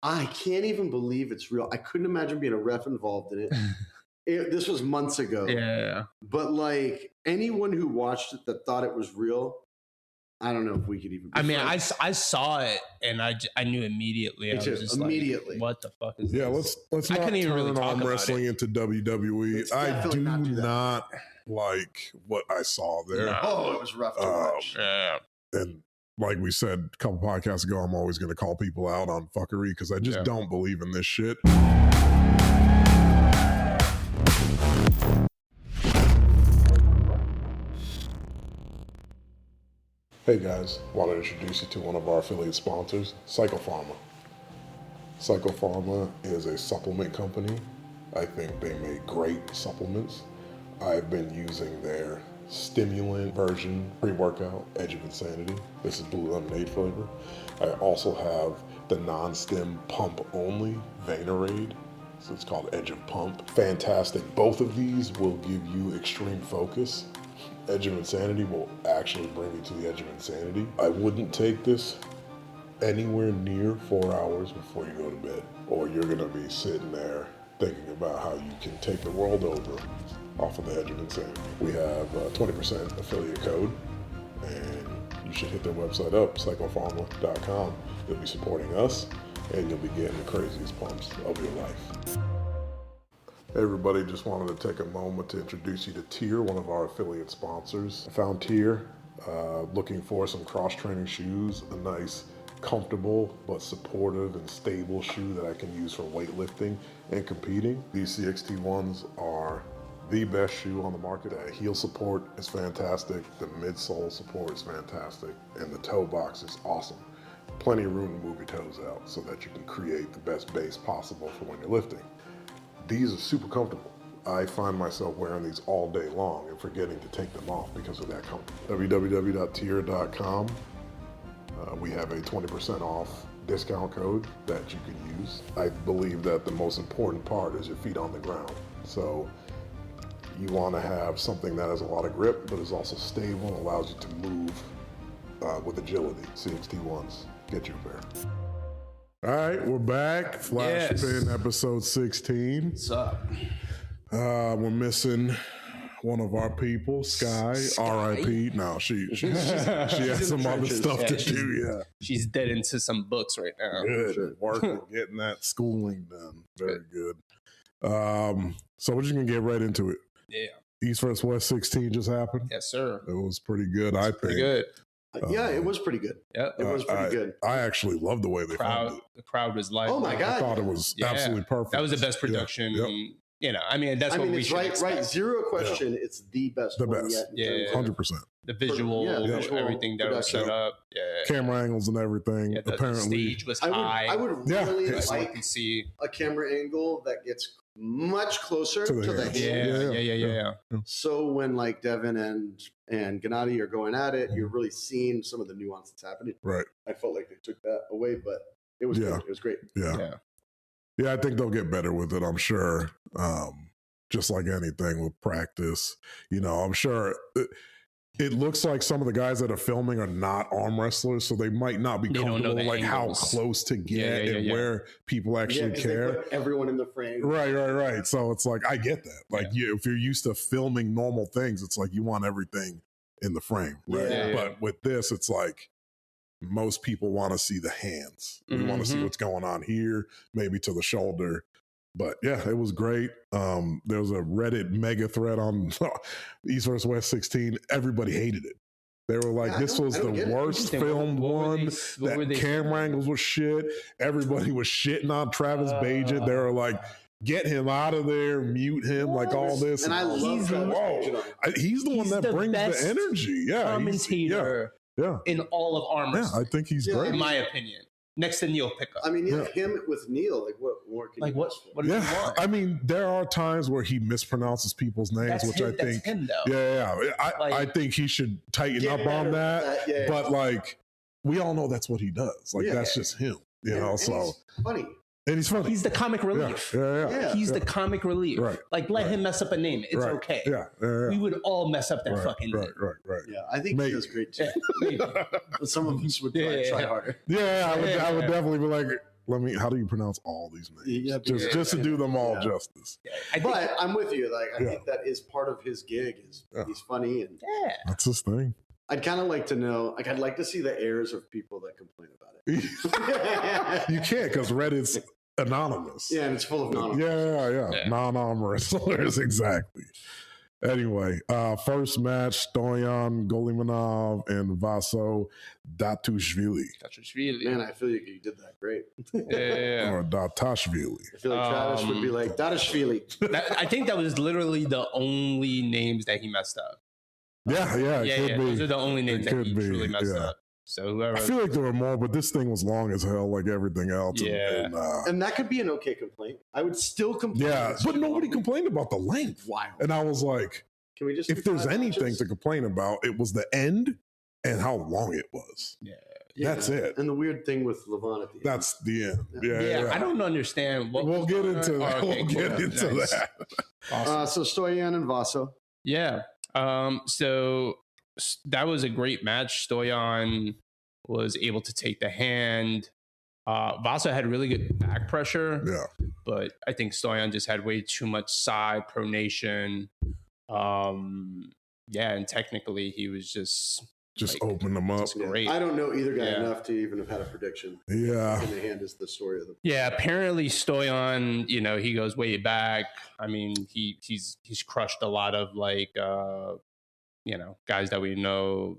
I can't even believe it's real. I couldn't imagine being a ref involved in it. This was months ago. Yeah. But like anyone who watched it that thought it was real, I don't know if we could even. I mean, I saw it and I knew immediately. I was just immediately. like, what the fuck is Yeah, this? let's I not couldn't even really turn talk arm about wrestling into WWE. I do not like what I saw there. No. Oh, it was rough to watch. Yeah. And like we said a couple podcasts ago, I'm always going to call people out on fuckery because I just don't believe in this shit. Hey guys, want to introduce you to one of our affiliate sponsors, Psychopharma. Psychopharma is a supplement company. I think they make great supplements. I've been using their stimulant version pre-workout, Edge of Insanity. This is blue lemonade flavor. I also have the non-stim pump only Venerade. So it's called Edge of Pump. Fantastic. Both of these will give you extreme focus. Edge of Insanity will actually bring you to the edge of insanity. I wouldn't take this anywhere near 4 hours before you go to bed, or you're gonna be sitting there thinking about how you can take the world over off of the edge of insanity. We have a 20% affiliate code, and you should hit their website up, psychopharma.com. You'll be supporting us, and you'll be getting the craziest pumps of your life. Hey everybody, just wanted to take a moment to introduce you to Tier, one of our affiliate sponsors. I found Tier looking for some cross-training shoes, a nice, comfortable, but supportive and stable shoe that I can use for weightlifting and competing. These CXT1s are the best shoe on the market. The heel support is fantastic, the midsole support is fantastic, and the toe box is awesome. Plenty of room to move your toes out so that you can create the best base possible for when you're lifting. These are super comfortable. I find myself wearing these all day long and forgetting to take them off because they're that comfortable. www.tier.com. We have a 20% off discount code that you can use. I believe that the most important part is your feet on the ground. So you want to have something that has a lot of grip, but is also stable and allows you to move with agility. CXT1s, get you a pair. All right, we're back. Flash Pin episode 16. What's up? We're missing one of our people, Sky. R.I.P. No, she has some other stuff to do. Yeah, she's dead into some books right now. Good, working, getting that schooling done. Very good. So we're just gonna get right into it. Yeah. East vs. West 16 just happened. Yes, sir. It was pretty good. I think. Pretty good. Yeah, it was pretty good. Yeah, it was pretty good. I actually love the way they filmed it. The crowd was like, oh my god, I thought it was absolutely perfect. That was the best production. Yeah. Yep. You know, I mean, that's what we should expect. Right, zero question. Yeah. It's the best. The best. Yet 100%. The visual, everything that was set up. Yeah. Camera angles and everything. Yeah, apparently, the stage was high. I would really like to see a camera angle that gets much closer to the hands. Yeah. So when like Devin and Gennady are going at it, you're really seeing some of the nuance that's happening. Right. I felt like they took that away, but it was good. It was great. Yeah, I think they'll get better with it, I'm sure. Just like anything with practice. You know, I'm sure it looks like some of the guys that are filming are not arm wrestlers, so they might not be comfortable like how close to get and where people actually care. They put everyone in the frame. Right. So it's like, I get that. Like if you're used to filming normal things, it's like you want everything in the frame. Right. But with this, it's like most people want to see the hands. We want to see what's going on here, maybe to the shoulder. But yeah, it was great. There was a Reddit mega thread on East vs. West 16. Everybody hated it. They were like, this was the worst filmed one. That camera angles were shit. Everybody was shitting on Travis Bajan. They were like, get him out of there, mute him, like all this. And I love Travis Bajan. He's the one that brings the energy. Yeah, commentator in all of arm wrestling. Yeah, I think he's great. In my opinion. Next to Neil Pickup. I mean, him with Neil, like what more can you what do you want? I mean, there are times where he mispronounces people's names, which I think, that's him, though. I think he should tighten up on that. But like, we all know that's what he does. Like, that's just him, you know. So he's funny. And he's funny. He's the comic relief. He's the comic relief. Right. Like, let him mess up a name. It's okay. We would all mess up that fucking name. Right. Yeah, I think he does great too. Some of us would try harder. Yeah, I would definitely be like, How do you pronounce all these names? Yeah, just to do them all justice. But I'm with you. Like, I think that is part of his gig. He's funny, and that's his thing. I'd kind of like to know. Like, I'd like to see the heirs of people that complain about it. You can't, because Reddit's anonymous. Yeah, and it's full of non-anonymous. Yeah. Non-arm wrestlers, exactly. Anyway, first match, Stoyan Golimanov and Vaso Datushvili. Man, I feel you did that great. Or Datashvili. I feel like Travis would be like, Datashvili. I think that was literally the only names that he messed up. Yeah, it could be. Those are the only names that he truly messed up. So whoever, I feel like there were more, but this thing was long as hell, like everything else. And that could be an okay complaint. I would still complain. Yeah, but nobody complained about the length. Wow. And I was like, can we just? If there's anything to complain about, it was the end and how long it was. Yeah. That's it. And the weird thing with Levon at the end. That's the end. Yeah. I don't understand. We'll get into that. We'll get into that. Awesome. So Stoyan and Vaso. Yeah. So that was a great match. Stoyan was able to take the hand. Vaso had really good back pressure. Yeah. But I think Stoyan just had way too much side pronation. And technically he was just open them up. Great. I don't know either guy enough to even have had a prediction. Yeah. In the hand is the story of the. Yeah, apparently Stoyan, he goes way back. I mean, he's crushed a lot of guys that we know.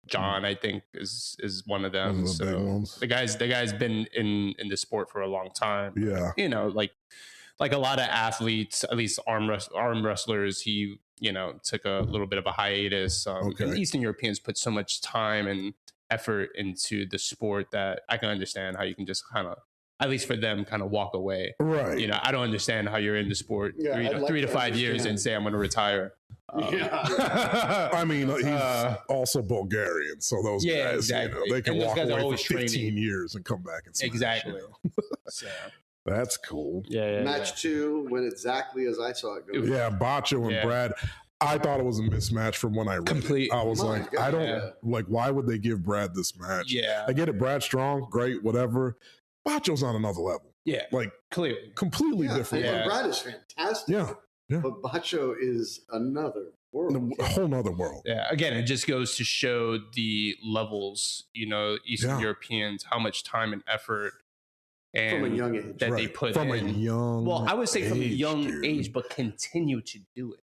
John, I think, is one of them. So the guy's been in the sport for a long time. Yeah. Like a lot of athletes, at least arm wrestlers, he took a little bit of a hiatus. And Eastern Europeans put so much time and effort into the sport that I can understand how you can just kind of, at least for them, kind of walk away. Right. I don't understand how you're in the sport 3 to 5 years and say I'm going to retire. I mean, he's also Bulgarian, so those guys, exactly. They can walk away for 15 years and come back and smash. Exactly. So. That's cool. Match 2 went exactly as I saw it go. Yeah, Bacho and Brad. I thought it was a mismatch from when I read it. I was I don't why would they give Brad this match? Yeah. I get it, Brad's strong, great, whatever. Bacho's on another level. Yeah. Clearly. Completely different. Yeah. Brad is fantastic. Yeah. But Bacho is another world. A whole nother world. Yeah. Again, it just goes to show the levels, Eastern Europeans, how much time and effort and from a young age that they put from in. A young I would say from a young age, but continue to do it.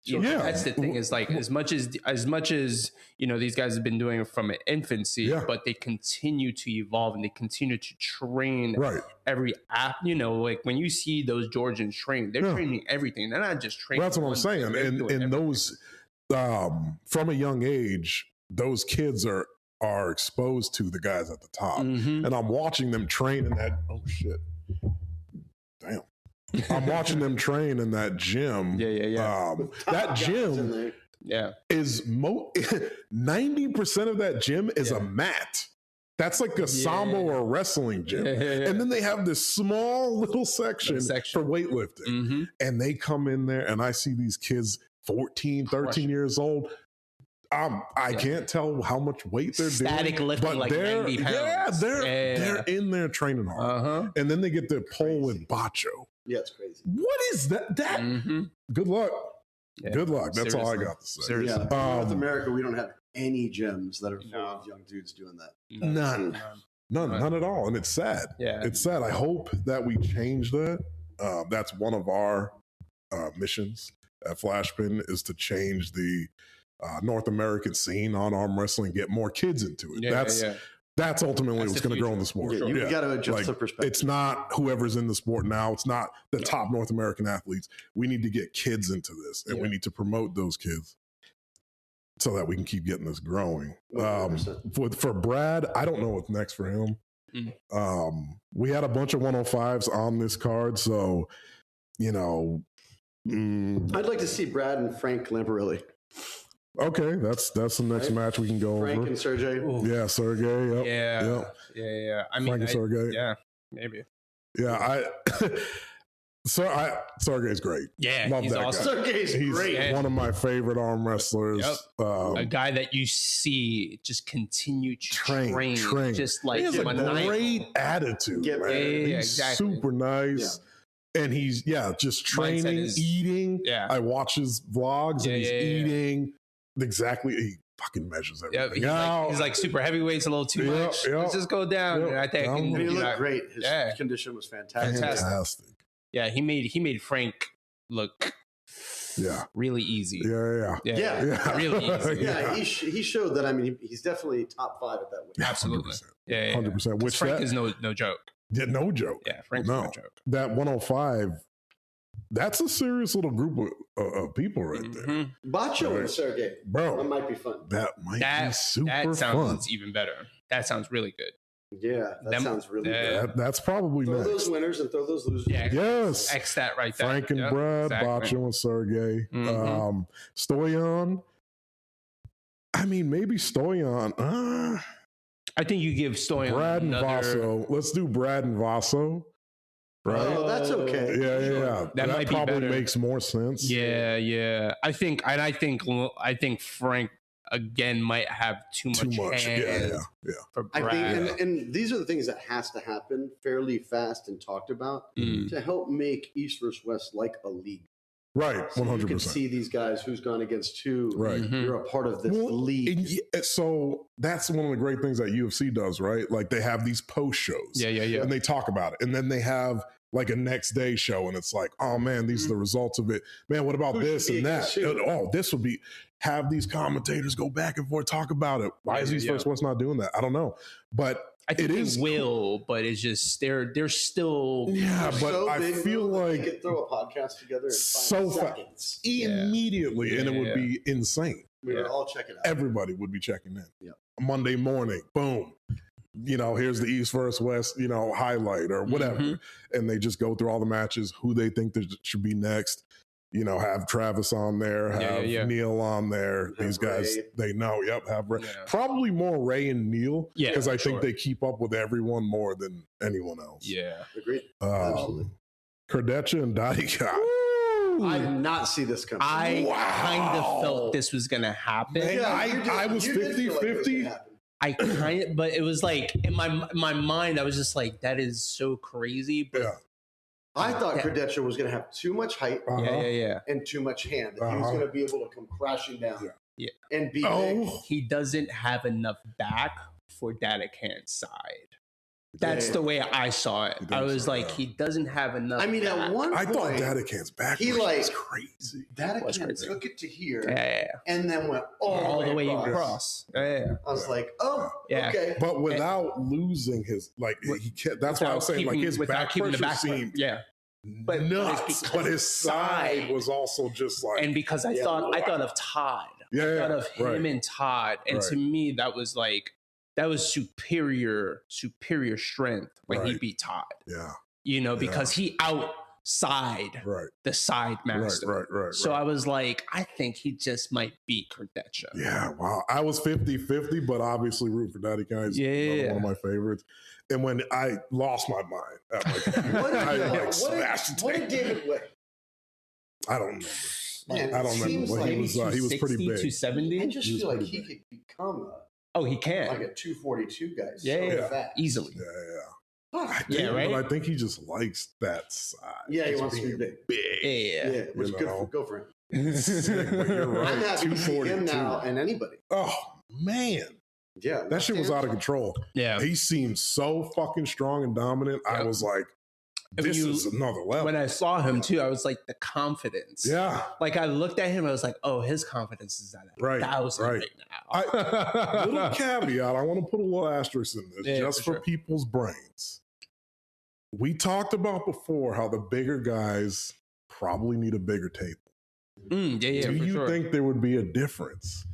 That's the thing is as much as these guys have been doing it from an infancy, but they continue to evolve and they continue to train every app. When you see those Georgians train, they're training everything. They're not just training. Well, that's what I'm saying. And those from a young age, those kids are exposed to the guys at the top, and I'm watching them train in that. Oh shit! Damn. I'm watching them train in that gym. That gym is 90% of that gym is a mat. That's like a sambo or wrestling gym. And then they have this small little section for weightlifting. And they come in there and I see these kids 14, 13 years old. I can't tell how much weight they're static doing, lifting, but like they're 90 pounds. They're in there training hard, and then they get their pole with Bacho. Yeah, it's crazy. What is that? Good luck. Yeah. Good luck. That's all I got to say. Seriously. In North America, we don't have any gyms that are full of young dudes doing that. None at all, and it's sad. It's sad. I hope that we change that. That's one of our missions at Flashpin is to change the North American scene on arm wrestling, get more kids into it. That's ultimately what's going to grow in the sport. You got to adjust the perspective. It's not whoever's in the sport now. It's not the top North American athletes. We need to get kids into this, and we need to promote those kids so that we can keep getting this growing. For Brad, I don't know what's next for him. We had a bunch of 105s on this card, so I'd like to see Brad and Frank Lamparelli. Okay, that's the next match we can go Frank over. And Sergey. Yeah, Sergey. Yep. Yeah. I mean, Frank and Sergey. Yeah, maybe. Yeah, Sergey's great. Yeah, Love he's that awesome. guy. Sergey's He's great. one of my favorite arm wrestlers. Yep. A guy that you see just continue to train. Just like he has a maniacal. great attitude, man. Yeah, He's exactly. super nice. And he's just training, eating. Yeah. I watch his vlogs and he's eating exactly. He fucking measures everything out. He's like super heavyweights, a little too much. Let's just go down. And I think he looked great. His condition was fantastic. Yeah, he made Frank look really easy. Yeah. Really easy. Yeah, he showed that. I mean, he's definitely top 5 at that weight. Absolutely. 100%. Yeah. 100%. Which Frank is no joke. Yeah, no joke. Yeah, Frank's no joke. That 105, that's a serious little group of people right there. Bacho and Sergey. Bro. That might be fun. That might be super fun. That sounds even better. That sounds really good. Yeah, that sounds really good. That's probably throw next. Those winners and throw those losers. Yeah. Yes. X that right there. Frank and Brad, Bacho and Sergey. Stoyan. I mean, maybe Stoyan. I think you give Stoyan Brad and Vaso. Let's do Brad and Vaso. Right? Oh, that's okay. Yeah. That might be probably better. makes more sense. Yeah. I think Frank again might have too much. Yeah. For I Brad. think, and these are the things that has to happen fairly fast and talked about to help make East versus West like a league. Right, 100%. You can see these guys who's gone against who. Right. You're a part of this league. So that's one of the great things that UFC does, right? Like they have these post shows. Yeah. And they talk about it. And then they have like a next day show and it's like, oh man, these are the results of it. Man, what about this and that? Oh, this would be, have these commentators go back and forth, talk about it. Why is East versus West not doing that? I don't know. But I think it will, but it's just they're still but so I feel like they could throw a podcast together in 5 so seconds immediately, and it would be insane. We would all check it out. Everybody would be checking in. Yeah. Monday morning, boom. Here's the East versus West, highlight or whatever, and they just go through all the matches, who they think there should be next. Have Travis on there, have Neil on there. These guys, Ray. they know. Have Ray. Probably more Ray and Neil because I think they keep up with everyone more than anyone else. Yeah, agreed. Absolutely. Kardecha and Dadikai. I did not see this coming. I kind of felt this was gonna happen. I was 50-50. But it was like in my mind, I was just like, that is so crazy. But I thought Kardecha was going to have too much height and too much hand. That he was going to be able to come crashing down and be big. He doesn't have enough back for Dadikan's side. That's the way I saw it. I was like, he doesn't have enough. I mean, at one point, I thought Dadikan's back was crazy. Dadikan took it to here and then went all the way across. I was like, okay. But without losing his, he can't, that's why I was saying, his back pressure seemed but nuts. But his side was also just like. And because I thought of Todd. I thought of him and Todd. And to me, that was superior strength when he beat Todd. Yeah. Because he outside the side master. Right. So I was like, I think he just might beat Kardecha. Yeah, wow. I was 50-50, but obviously root for Dadikai is one of my favorites. And when I lost my mind at my computer, what did David weigh? I don't remember. Man, I don't remember. But he was pretty big. 270? I just feel like he could become he can. like a 242 guy. Yeah. Easily. Yeah. But I think he just likes that side. Yeah, he wants to be big. Yeah, which is good go for him. But you're right. I'm happy to see him now and anybody. Oh, man. Yeah. That shit was out of control. Yeah. He seemed so fucking strong and dominant. I was like, this is another level. When I saw him too, I was like, the confidence. Yeah. Like I looked at him, I was like, oh, his confidence is at 1,000 right now. Little caveat, I want to put a little asterisk in this just for people's brains. We talked about before how the bigger guys probably need a bigger table. Do you think there would be a difference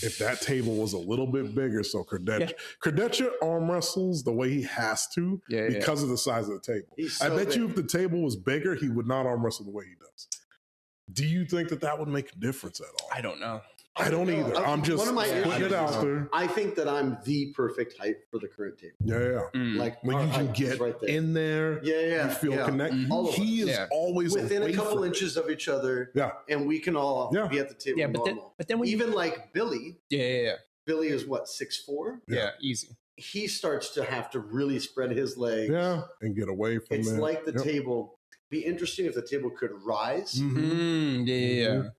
if that table was a little bit bigger? So Kardecha arm wrestles the way he has to because of the size of the table. I bet you if the table was bigger, he would not arm wrestle the way he does. Do you think that would make a difference at all? I don't know. I don't either. I'm just putting it out there. I think that I'm the perfect height for the current table. Yeah. Like when you can get right in there, you feel connected. He is always within a couple inches of each other. Yeah. And we can all be at the table normal. But then when even like Billy. Yeah. Billy is what, 6'4"? Yeah, easy. He starts to have to really spread his legs. Yeah, and get away from it. It's like the table. Be interesting if the table could rise. Yeah.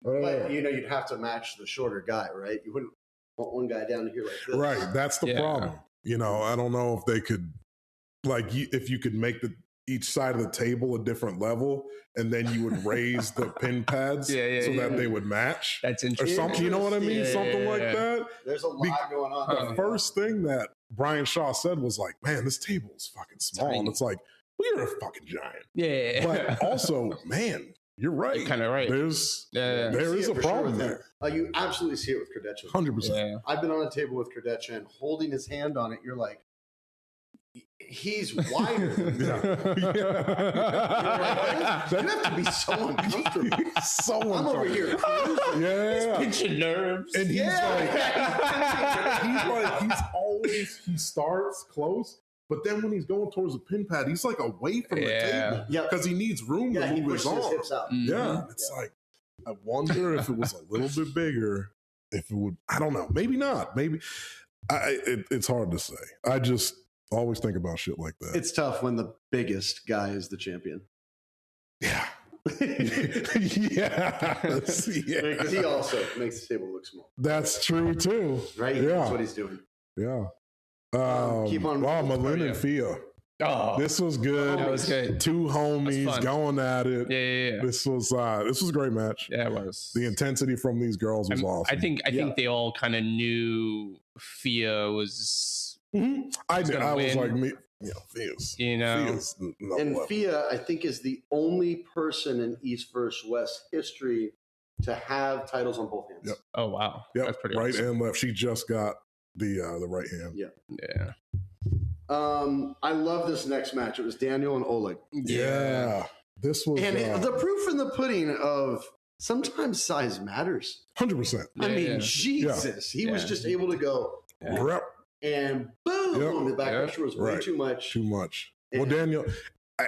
But, you'd have to match the shorter guy, right? You wouldn't want one guy down here like this. Right, that's the problem. I don't know if they could, if you could make each side of the table a different level, and then you would raise the pin pads so that they would match. That's interesting. Or something, you know what I mean? Something like that. There's a lot going on. The first thing that Brian Shaw said was like, man, this table is fucking small. Tiny. And it's like, we are a fucking giant. Yeah. But also, man, you're right. You're kind of right. There is a problem there. You absolutely see it with Kardashian. 100%. Yeah. I've been on a table with Kardashian, holding his hand on it. You're like, he's wider than you have to be so uncomfortable. I'm over here cruising. He's pinching nerves. And he's he starts close, but then when he's going towards the pin pad, he's like away from the table. Yeah. Because he needs room to move his arms. Hips out. Yeah. It's like, I wonder if it was a little bit bigger, if it would, I don't know. Maybe not. Maybe. It's hard to say. I just always think about shit like that. It's tough when the biggest guy is the champion. Yeah. Because he also makes the table look small. That's true too. Right? Yeah. That's what he's doing. Yeah. Keep on. Malin and Fia. Oh, this was good. That was good. Two homies going at it. Yeah. This was a great match. Yeah, it was. The intensity from these girls was awesome. I think they all kind of knew Fia was. Mm-hmm. I was like, Fia's. Fia's and Fia, I think, is the only person in East versus West history to have titles on both hands. Yep. Oh wow. Yep. That's pretty right awesome. and left. She just got the right hand. Yeah. Yeah. I love this next match. It was Daniel and Oleg. Yeah. This was the proof in the pudding of sometimes size matters. 100%. I mean, Jesus. He was just able to go and boom, the back pressure was way too much. Too much. Well, Daniel,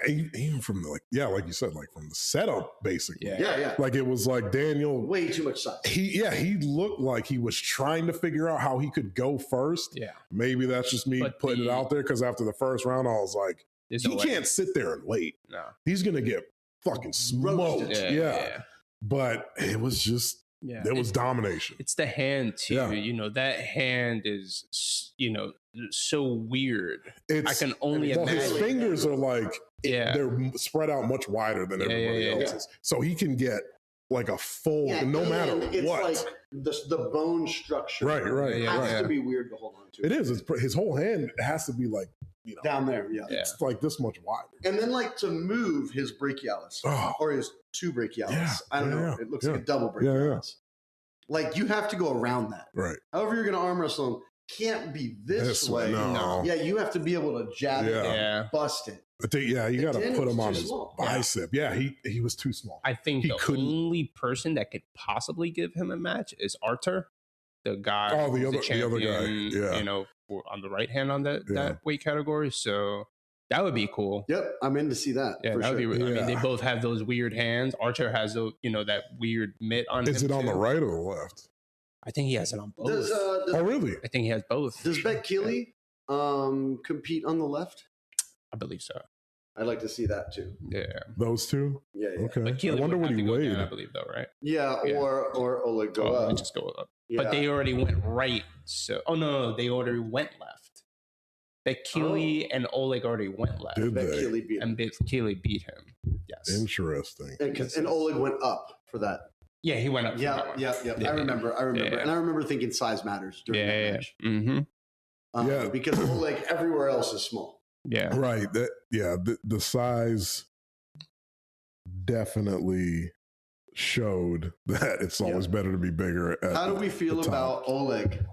even from like you said, like from the setup, basically. Yeah. Like it was like Daniel. Way too much size. He looked like he was trying to figure out how he could go first. Yeah. Maybe that's just me putting it out there, because after the first round, I was like, he can't sit there and wait. No. He's going to get fucking smoked. Yeah. But it was just, there was domination. It's the hand too. Yeah. That hand is, so weird. I can only imagine. His fingers are like, they're spread out much wider than everybody else's. So he can get like a full, no matter it's what. Like the bone structure. Right. It has to be weird to hold on to. It is. His whole hand has to be like, down there. It's like this much wider. And then like to move his brachialis or his two brachialis. I don't know. It looks like a double brachialis. Like you have to go around that. Right. However you're going to arm wrestle him, can't be this way. No. Yeah, you have to be able to jab it and bust it. I think, you got to put him on his bicep. Yeah, he was too small. I think the only person that could possibly give him a match is Artur, the guy. Oh, the other guy. Yeah. On the right hand on that weight category. So that would be cool. Yep, I'm in to see that. Yeah, that would be. I mean, they both have those weird hands. Artur has that weird mitt on him. Is it on the right or the left? I think he has it on both. Oh, really? I think he has both. Does Bet Keeley compete on the left? I believe so. I'd like to see that too. Yeah. Those two? Yeah. Okay. I wonder what he weighed. Down, I believe though, right? Yeah, or Oleg go up. Just go up. Yeah. But they already went right. So no, they already went left. Bet Keeley and Oleg already went left. Did Bet they? Keeley beat him. And Bet Keeley beat him. Yes. Interesting. And Oleg went up for that. Yeah, he went up. Yeah. I remember. And I remember thinking size matters during that match. Mm-hmm. Because Oleg everywhere else is small. Yeah. Right. The size definitely showed that it's always better to be bigger. How do we feel about Oleg,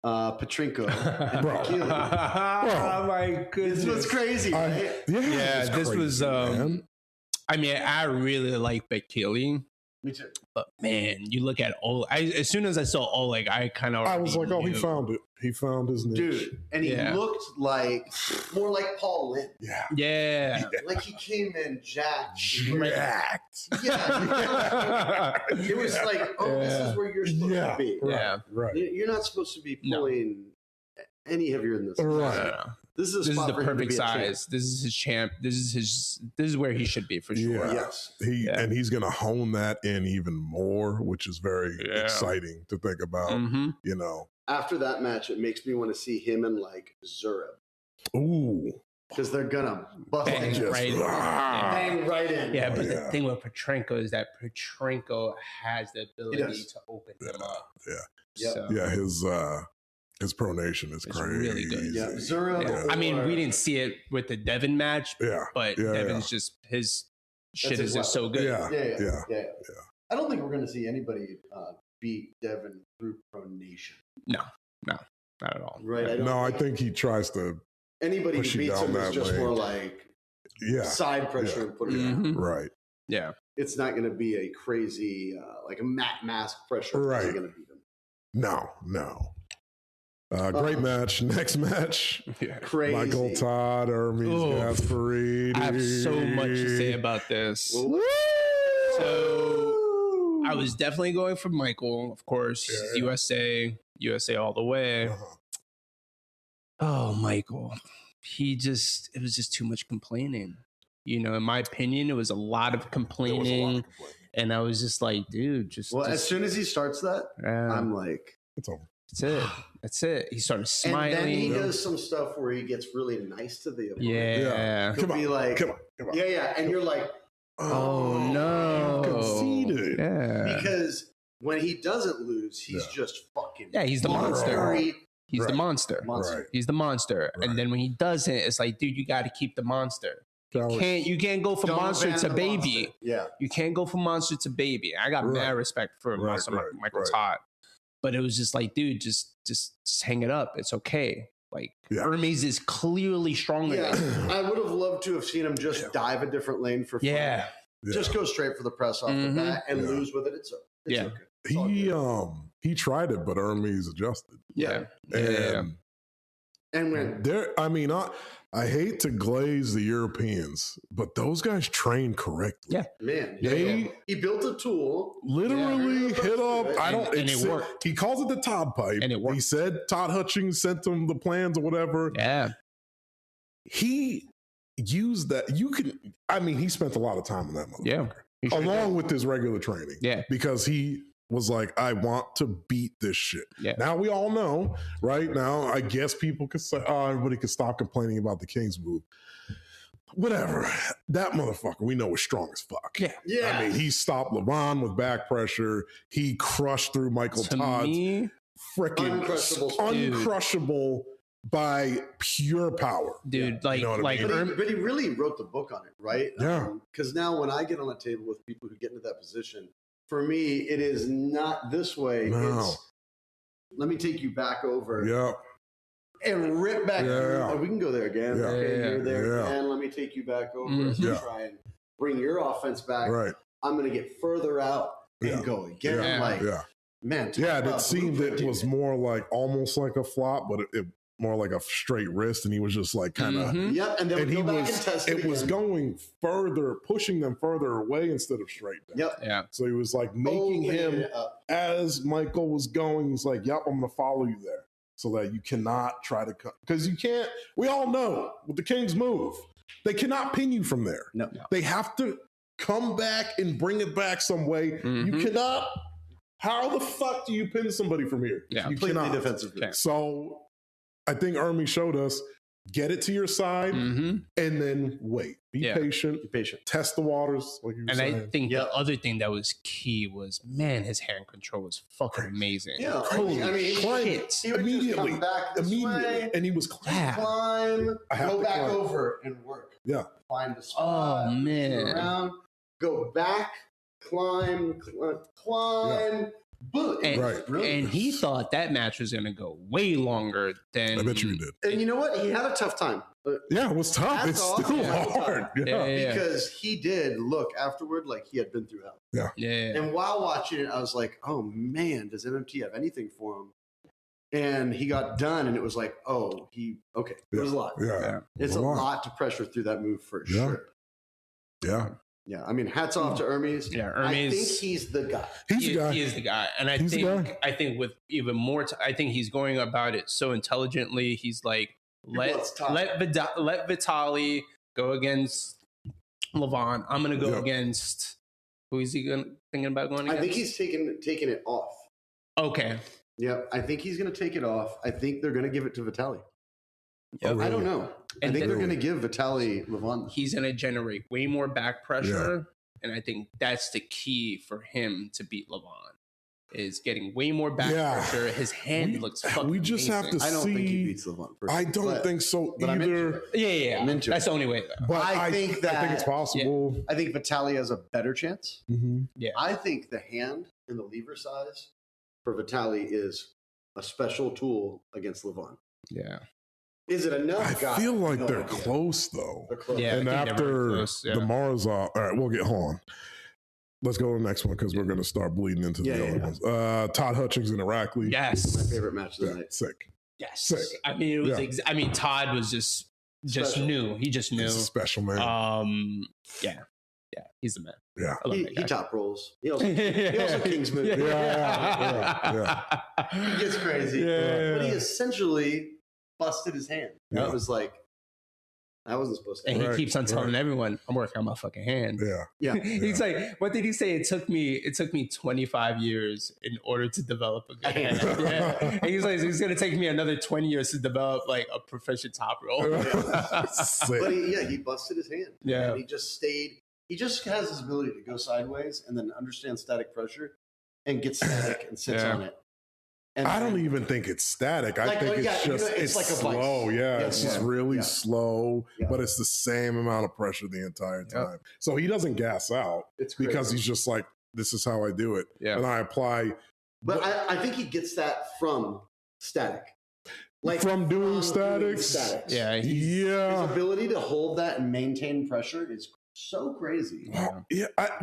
Petrenko, and Keeley? Oh my goodness. This was crazy, right? This was. I mean, I really like Bet Keeley. Me too. But man, you look at Oleg. As soon as I saw Oleg, I kind of. I was like, oh, he found it. He found his niche. Dude, and he looked like more like Paul Lynn. Yeah. Like he came in jacked. Yeah. It was like, oh, this is where you're supposed to be. Right. You're not supposed to be pulling any heavier than this. Right. This is the perfect size. This is his champ. This is where he should be for sure. Yeah. Yes. And he's gonna hone that in even more, which is very exciting to think about. Mm-hmm. You know. After that match, it makes me want to see him and like Zurab. Ooh. Because they're gonna bust Bang right in. Yeah, but the thing with Petrenko is that Petrenko has the ability to open him up. Yeah. So. Yeah, his pronation is crazy. Really good. Yeah, Zurab. I mean, we didn't see it with the Devin match. But Devin's just his shit is just so good. Yeah. I don't think we're gonna see anybody beat Devin through pronation. No, not at all. Right? I think he tries to. Anybody who beats him is just more like side pressure and put it out. Right. Yeah. It's not going to be a crazy, like a mat mask pressure. Right. Going to beat him. No. Great match. Next match. Crazy. Michael Todd, Hermes Gasparini. I have so much to say about this. Woo! So I was definitely going for Michael, of course. He's USA all the way. Oh, Michael. It was just too much complaining. You know, in my opinion, it was a lot of complaining. And I was just like, dude, as soon as he starts that, I'm like, it's over. That's it. He started smiling. And then he does some stuff where he gets really nice to the opponent. Yeah. He'll be like, come on. Yeah. And you're like, oh no. Conceded. Yeah. Because when he doesn't lose, he's just fucking. Yeah, he's the monster. He's the monster. Right. He's the monster. Right. And then when he doesn't, it's like, dude, you got to keep the monster. You can't go from monster to baby. Monster. Yeah. You can't go from monster to baby. I got mad respect for Michael Todd. But it was just like, dude, just hang it up. It's okay. Like Hermes is clearly stronger than you. I would have loved to have seen him just dive a different lane for fun. Just go straight for the press off the bat and lose with it. It's okay. He tried it, but Hermes adjusted. And when there, I mean, I hate to glaze the Europeans, but those guys train correctly. Yeah, man. He built a tool. Literally hit up. It worked. He calls it the Todd pipe. And it worked. He said Todd Hutchings sent him the plans or whatever. Yeah. He used that. He spent a lot of time on that motherfucker. Yeah. Along with his regular training. Yeah. Because he was like, I want to beat this shit. Yeah. Now we all know, right? Now I guess people could say, everybody could stop complaining about the King's move. Whatever. That motherfucker we know is strong as fuck. Yeah. I mean, he stopped LeBron with back pressure. He crushed through Michael Todd's freaking uncrushable by pure power. Dude, but he really wrote the book on it, right? Yeah. Because now when I get on a table with people who get into that position, for me, it is not this way. No. It's let me take you back over. Yep. And rip back. Oh, we can go there again. Yeah. Okay, you're there again. Let me take you back over. Try and bring your offense back. Right. I'm going to get further out and go again. Man. It seemed it was more like almost like a flop, but it more like a straight wrist, and he was just like kind of. Yep, and then he was going further, pushing them further away instead of straight down. Yep. Yeah. So he was like making him as Michael was going. He's like, "Yep, I'm going to follow you there," so that you cannot try to come because you can't. We all know with the King's move, they cannot pin you from there. No. They have to come back and bring it back some way. You cannot. How the fuck do you pin somebody from here? Yeah, you completely defensive. So I think Hermes showed us get it to your side and then wait. Be patient. Test the waters. Like you were saying. I think the other thing that was key was, man, his hand control was fucking amazing. Yeah. Holy shit. He would Immediately. Just come back this way, and he was climb, go back over and work. Yeah. Find the spot. Oh, man. Around, go back, climb. Boom. And he thought that match was going to go way longer than. I bet you he did. And you know what? He had a tough time. Yeah, it was tough. It's still hard. Because he did look afterward like he had been through hell. Yeah. And while watching it, I was like, oh man, does MMT have anything for him? And he got done, and it was like, it was a lot. Yeah. It's a lot to pressure through that move for sure. Yeah. Yeah. I mean, hats off to Hermes. Yeah, Hermes. I think he's the guy. He is the guy. And I think with even more, I think he's going about it so intelligently. He's like, let Vitaly go against Levon. I'm going to go against, who is he thinking about going against? I think he's taking it off. Okay. Yeah, I think he's going to take it off. I think they're going to give it to Vitaly. Yep. I don't know. I think they're going to give Vitaly Levon. He's going to generate way more back pressure, and I think that's the key for him to beat Levon. Is getting way more back pressure. His hand looks fucking We just amazing. have to see. I don't think he beats Levon. I don't think so but either. Yeah. That's the only way. Though. But I think it's possible. Yeah. I think Vitaly has a better chance. Mm-hmm. Yeah. I think the hand and the lever size for Vitaly is a special tool against Levon. Yeah. Is it enough? I feel like they're close though. They're close. Yeah, and after the Marzal, all right, we'll get on. Let's go to the next one because we're going to start bleeding into the other ones. Todd Hutchings and Irakli. Yes. My favorite match of the night. Sick. Yes. Sick. I mean, it was. Todd was just knew. He just knew. He's a special man. Yeah. He's the man. Yeah. I love he top rolls. He also kings move. Yeah. He gets crazy. But he essentially busted his hand. Yeah. It was like, I wasn't supposed to. And he keeps on telling everyone, "I'm working on my fucking hand." Yeah. He's like, "What did he say? It took me 25 years in order to develop a good hand." And he's like, "It's going to take me another 20 years to develop like a proficient top roll." But he busted his hand. Yeah. And he just stayed. He just has his ability to go sideways and then understand static pressure and get static and sits on it. And I don't even think it's static. I think it's just it's like slow. It's just really slow, but it's the same amount of pressure the entire time. So he doesn't gas out because he's just like, this is how I do it. And I apply. But I think he gets that from static. Like from doing statics. His ability to hold that and maintain pressure is so crazy.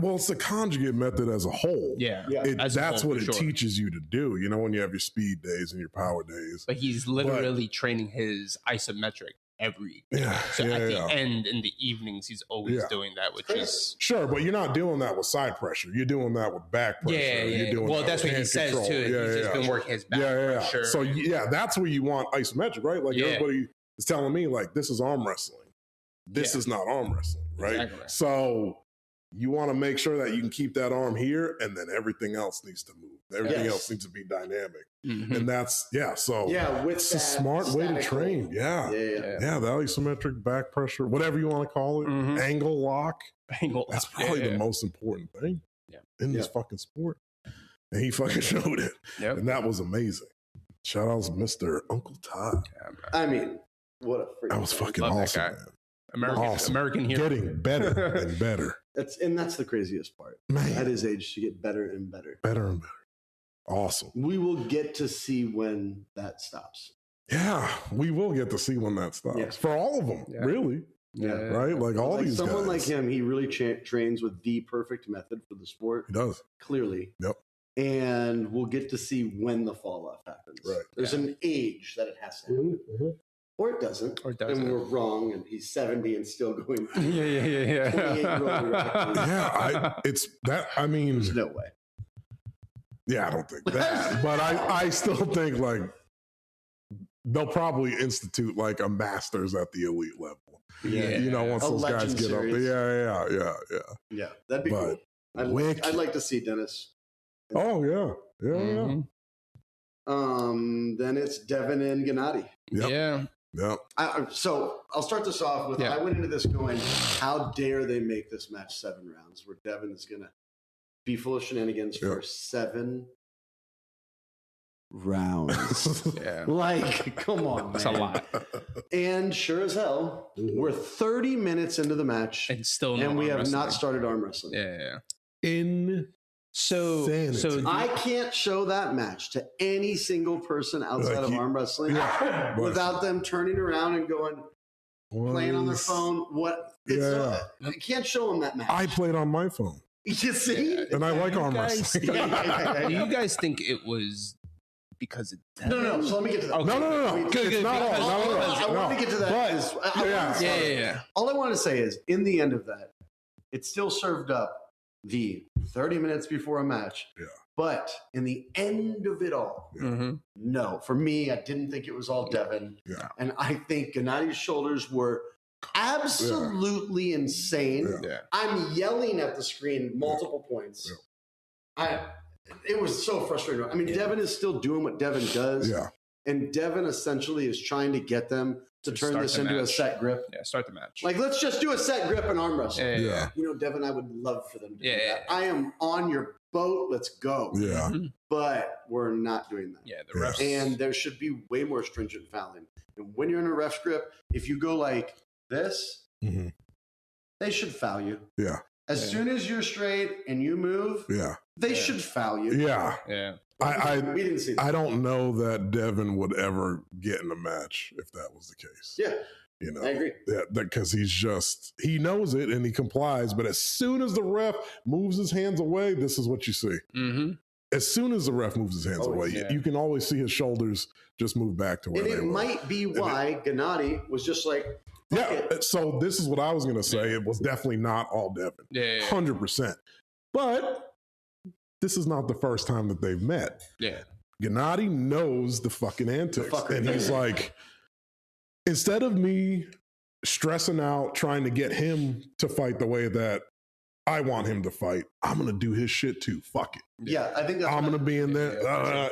Well, it's the conjugate method as a whole. That's what it teaches you to do. You know, when you have your speed days and your power days. But he's literally training his isometric every day. At the end, in the evenings, he's always doing that, which is sure. But you're not doing that with side pressure. You're doing that with back pressure. You're doing that's what he says too. He's just been working his back pressure. So that's where you want isometric, right? Like everybody is telling me, like, this is arm wrestling. This is not arm wrestling, right? Exactly. So you want to make sure that you can keep that arm here, and then everything else needs to move. Everything else needs to be dynamic. And that's, it's a smart way to train. The isometric back pressure, whatever you want to call it, angle lock. That's probably the most important thing in this fucking sport. And he fucking showed it. And that was amazing. Shout out to Mr. Uncle Todd. I mean, what a freak. That was fucking awesome, man. American hero. Getting better and better. That's the craziest part. Man. At his age, to get better and better. Better and better. Awesome. We will get to see when that stops. Yeah, we will get to see when that stops. Yeah. For all of them, really. Yeah. Right? Like all these guys. Someone like him, he really trains with the perfect method for the sport. He does. Clearly. Yep. And we'll get to see when the fall off happens. Right. There's an age that it has to happen. Mm-hmm. Or it doesn't. And we're wrong, and he's 70 and still going. It's that. I mean, there's no way. Yeah, I don't think that. But I still think like they'll probably institute like a masters at the elite level. Yeah, you know, once those guys get up. Yeah, that'd be cool. I'd like to see Dennis. Oh yeah. Then it's Devin and Gennady. Yep. So I'll start this off with I went into this going, how dare they make this match 7 rounds where Devin is going to be full of shenanigans for 7 rounds. Like, come on, man. That's a lot. And sure as hell, we're 30 minutes into the match and we have not started arm wrestling. So I can't show that match to any single person outside of arm wrestling without them turning around and going, playing on their phone. What? I can't show them that match. I played on my phone. You see? And I like arm wrestling. Do you guys think it was because of that? No. So let me get to that. Okay. No. Good. Not all. I want to get to that. Yeah. All I want to say is, in the end of that, it still served up the 30 minutes before a match. Yeah. But in the end of it all, no. For me, I didn't think it was all Devin. Yeah. And I think Gennadi's shoulders were absolutely insane. Yeah. I'm yelling at the screen multiple points. It was so frustrating. I mean, Devin is still doing what Devin does. Yeah. And Devin essentially is trying to get them to turn this into a set grip. Yeah, start the match. Like, let's just do a set grip and arm wrestle. Yeah. You know, Devin, I would love for them to do that. Yeah. I am on your boat. Let's go. Yeah. But we're not doing that. Yeah, the refs. And there should be way more stringent fouling. And when you're in a ref's grip, if you go like this, they should foul you. Yeah. As soon as you're straight and you move, they should foul you. Yeah. We didn't see that. I don't know that Devin would ever get in a match if that was the case. Yeah. You know, I agree. Yeah, because he knows it and he complies. But as soon as the ref moves his hands away, this is what you see. As soon as the ref moves his hands away, you can always see his shoulders just move back to where they were. And it might be why Gennadi was just like, so this is what I was going to say. It was definitely not all Devin. 100%. But this is not the first time that they've met. Yeah. Gennadi knows the fucking antics. And he's like, instead of me stressing out trying to get him to fight the way that I want him to fight, I'm going to do his shit too. Fuck it. Yeah, I think that's I'm going to be in there,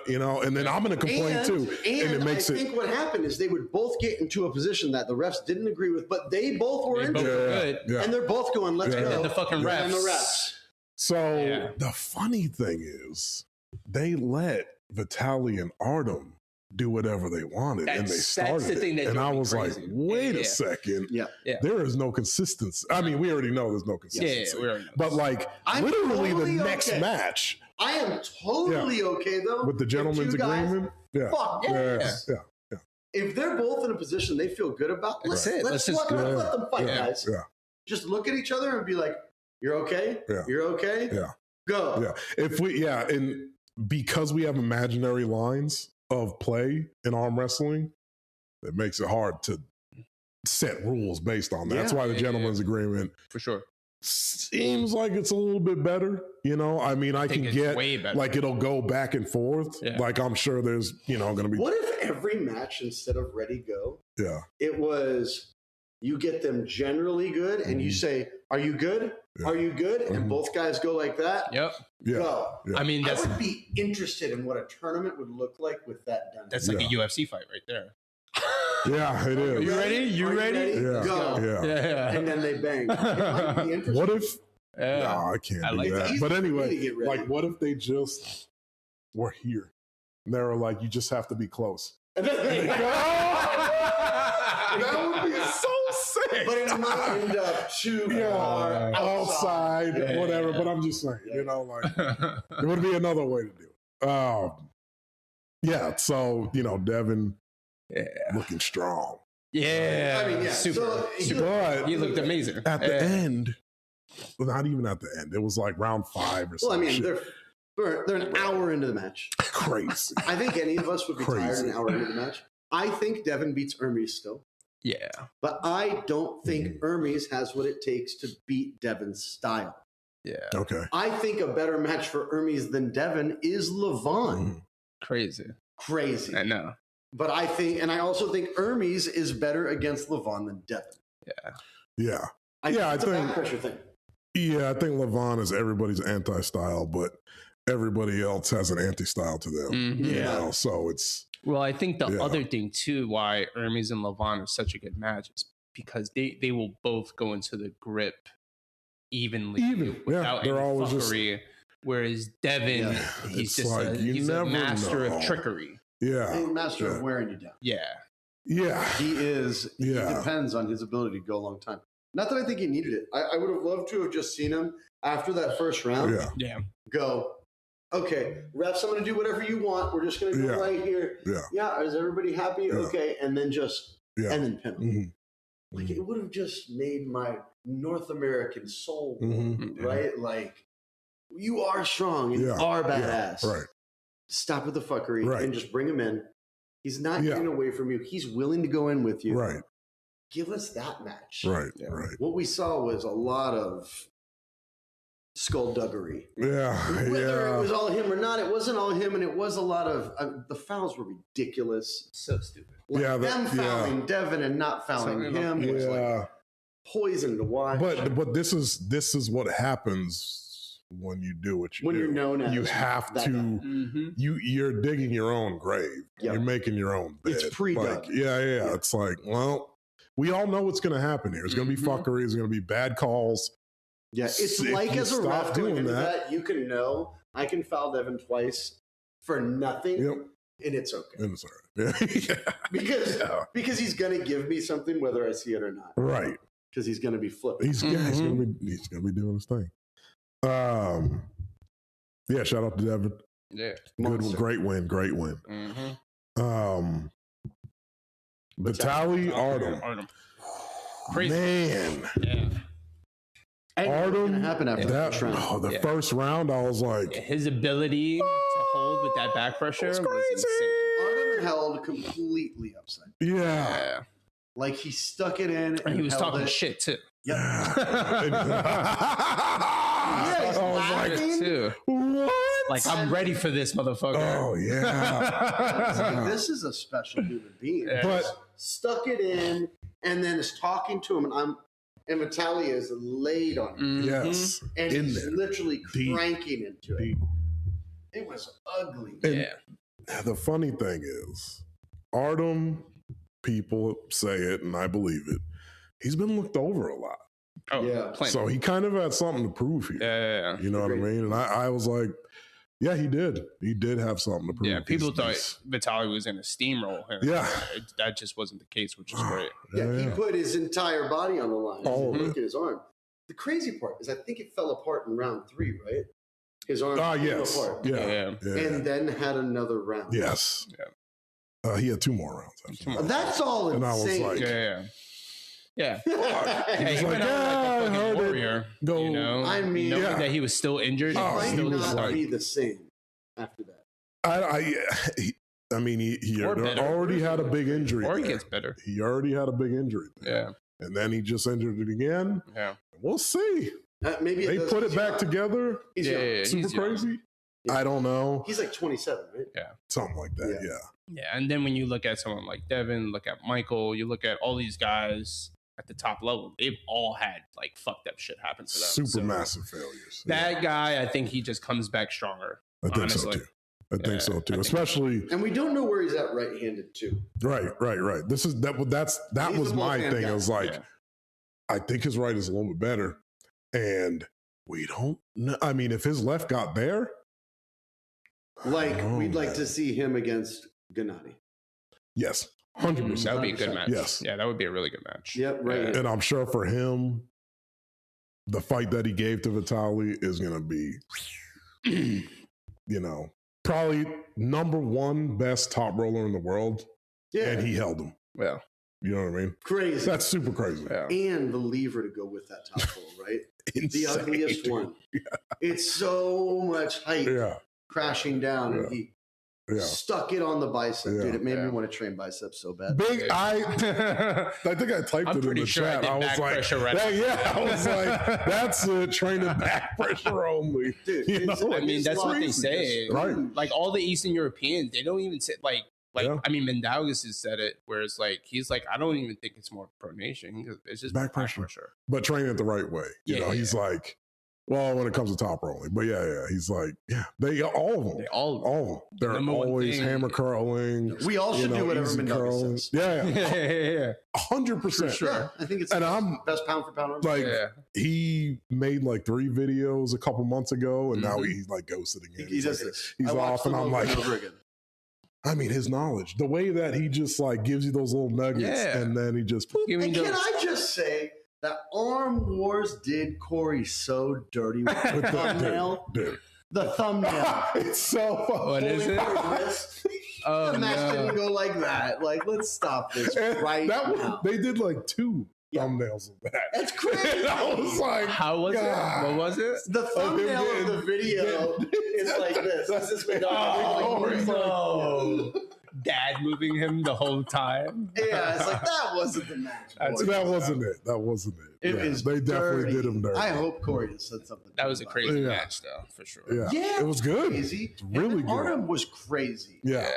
you know, and then I'm going to complain too. And I think what happened is they would both get into a position that the refs didn't agree with, but they both were into it. And they're both going, let's go. And the fucking refs. And the refs. So the funny thing is they let Vitaly and Artem do whatever they wanted, and they started the thing that and I was crazy. Like, wait a second. There is no consistency. I mean, we already know there's no consistency. But like, literally totally the next match. I am totally okay, though. With the gentleman's agreement? Fuck yeah. If they're both in a position they feel good about, let's let them fight, guys. Just look at each other and be like, you're okay? You're okay? Go. And because we have imaginary lines of play in arm wrestling, it makes it hard to set rules based on that. That's why the gentleman's agreement for sure seems like it's a little bit better. You know, I mean, I can get way better. Like it'll go back and forth. Like I'm sure there's, you know, going to be. What if every match instead of ready go? It was you get them generally good and you say, "Are you good? Are you good?" And both guys go like that. Go. I mean, I would be interested in what a tournament would look like with that done. That's like a UFC fight right there. Yeah, it is. You ready? You ready? Go. And then they bang. It might be interesting. What if? No, I can't do that. But anyway, like, what if they just were here? And they were like, you just have to be close. And then they go. That would be so sick. But it might end up too far outside, whatever. But I'm just saying, you know, like, it would be another way to do it. So, you know, Devin looking strong. I mean, super. He looked amazing. At the end, well, not even at the end. It was like round 5 or something. Well, I mean, they're an hour into the match. Crazy. I think any of us would be tired an hour into the match. I think Devin beats Hermes still. Yeah. But I don't think Hermes has what it takes to beat Devin's style. Yeah. Okay. I think a better match for Hermes than Devin is Levon. Crazy. Crazy. I know. But I also think Hermes is better against Levon than Devin. Yeah. I think it's a back pressure thing. Yeah, I think Levon is everybody's anti-style, but everybody else has an anti-style to them. You know? So it's... Well, I think the other thing, too, why Hermes and Levon is such a good match is because they will both go into the grip evenly without any fuckery. Whereas Devin, he's just like, he's a master of trickery. He's a master of wearing you down. He is. He depends on his ability to go a long time. Not that I think he needed it. I would have loved to have just seen him after that first round. Go. Okay, refs, I'm going to do whatever you want. We're just going to go right here. Is everybody happy? Okay, and then just and then pin him. Like, it would have just made my North American soul, right? Like, you are strong and you are badass. Right. Stop with the fuckery and just bring him in. He's not getting away from you. He's willing to go in with you. Right. Give us that match. Right. Right. What we saw was a lot of skullduggery. Yeah. Whether it was all him or not, it wasn't all him, and it was a lot of the fouls were ridiculous. So stupid. Like them fouling Devin and not fouling him was like poison to watch. But this is what happens when you do what you do. You're known as, you have to you're digging your own grave. You're making your own bed. It's pre-done. Like, it's like, well, we all know what's going to happen here. It's going to be fuckery. It's going to be bad calls. Yeah, it's like as a ref going into that, you can know I can foul Devin twice for nothing, and it's okay. And it's all right. Because he's going to give me something whether I see it or not. Right. Because he's going to be flipping. He's going to be doing his thing. Shout out to Devin. Yeah. Great win. Vitaly Artem. Crazy. Man. Yeah. Artem, happen after that round. The first round, I was like, his ability to hold with that back pressure was insane. Artem held completely upside. Yeah. Like he stuck it in, and he was talking shit too. Yep. He's laughing too. What? Like, I'm ready for this, motherfucker. Oh yeah. Like, this is a special human being. But stuck it in, and then is talking to him, and Vitaly is laid on him. Yes. And he's literally cranking into it. It was ugly. And the funny thing is, Artem, people say it, and I believe it, he's been looked over a lot. Oh, yeah. So he kind of had something to prove here. Yeah. You know what I mean? And I was like, yeah, he did. He did have something to prove. Yeah, people thought Vitaly was in a steamroll. Yeah. That just wasn't the case, which is great. He put his entire body on the line. Look at his arm. The crazy part is I think it fell apart in round 3, right? His arm fell apart. Yeah. And then had another round. Yes. Yeah. He had 2 more rounds. Actually. That's all insane. And I was like, yeah. He's like, I heard warrior, it. Go. You know, I mean, knowing that he was still injured. He might not be the same after that. I mean, he already had a big injury. Or he gets better. He already had a big injury. Yeah. And then he just injured it again. Yeah. We'll see. Maybe they put it back together. He's super crazy. Yeah. I don't know. He's like 27, right? Yeah. Something like that. Yeah. And then when you look at someone like Devin, look at Michael, you look at all these guys at the top level, they've all had like fucked up shit happen to them. Super massive failures. That guy, I think he just comes back stronger. I think so too. I think so too. Especially, and we don't know where he's at right-handed too. Right. This is that was my thing. I was like, I think his right is a little bit better, and we don't know. I mean, if his left got there, we'd like to see him against Gennady. Yes. 100%. That would be a good match. Yes. Yeah, that would be a really good match. Yep, right. And I'm sure for him, the fight that he gave to Vitaly is going to be, probably number 1 best top roller in the world. Yeah. And he held him. Yeah. You know what I mean? Crazy. That's super crazy. Yeah. And the lever to go with that top roll, right? The ugliest one. Yeah. It's so much height crashing down, and he stuck it on the bicep, dude. It made me want to train biceps so bad. I think I typed it in the chat. I was like, I was like, that's training back pressure only. Dude, I mean, that's what they say. Right. Like all the Eastern Europeans, they don't even say I mean, Mendaugas has said it, whereas he's like, I don't even think it's more pronation. It's just back pressure. But training it the right way. You know, he's like, well, when it comes to top rolling, but he's like, they all of them, all of them. They're always hammer curling. We all should do whatever Mendaugas says. Yeah, 100%. Sure. Yeah, I think it's best pound for pound. Like he made 3 videos a couple months ago, and now he's ghosted again. He does this. He's off, and I'm like, I mean, his knowledge, the way that he just gives you those little nuggets, and then he just. And can I just say? That Arm Wars did Corey so dirty with the thumbnail. Dude. The thumbnail. It's so fun. What is it? The match didn't go like that. Let's stop this now. They did 2. thumbnails of that. That's crazy. I was like, how was God. it? What was it? The thumbnail of the video is like this. That's this no. Dad moving him the whole time. Yeah, it's like that wasn't the match. That wasn't it. That wasn't it. They definitely did him dirty. I hope Corey has said something. That was a crazy match, though, for sure. Yeah, it was good. Crazy. It's really good. Artem was crazy. Yeah.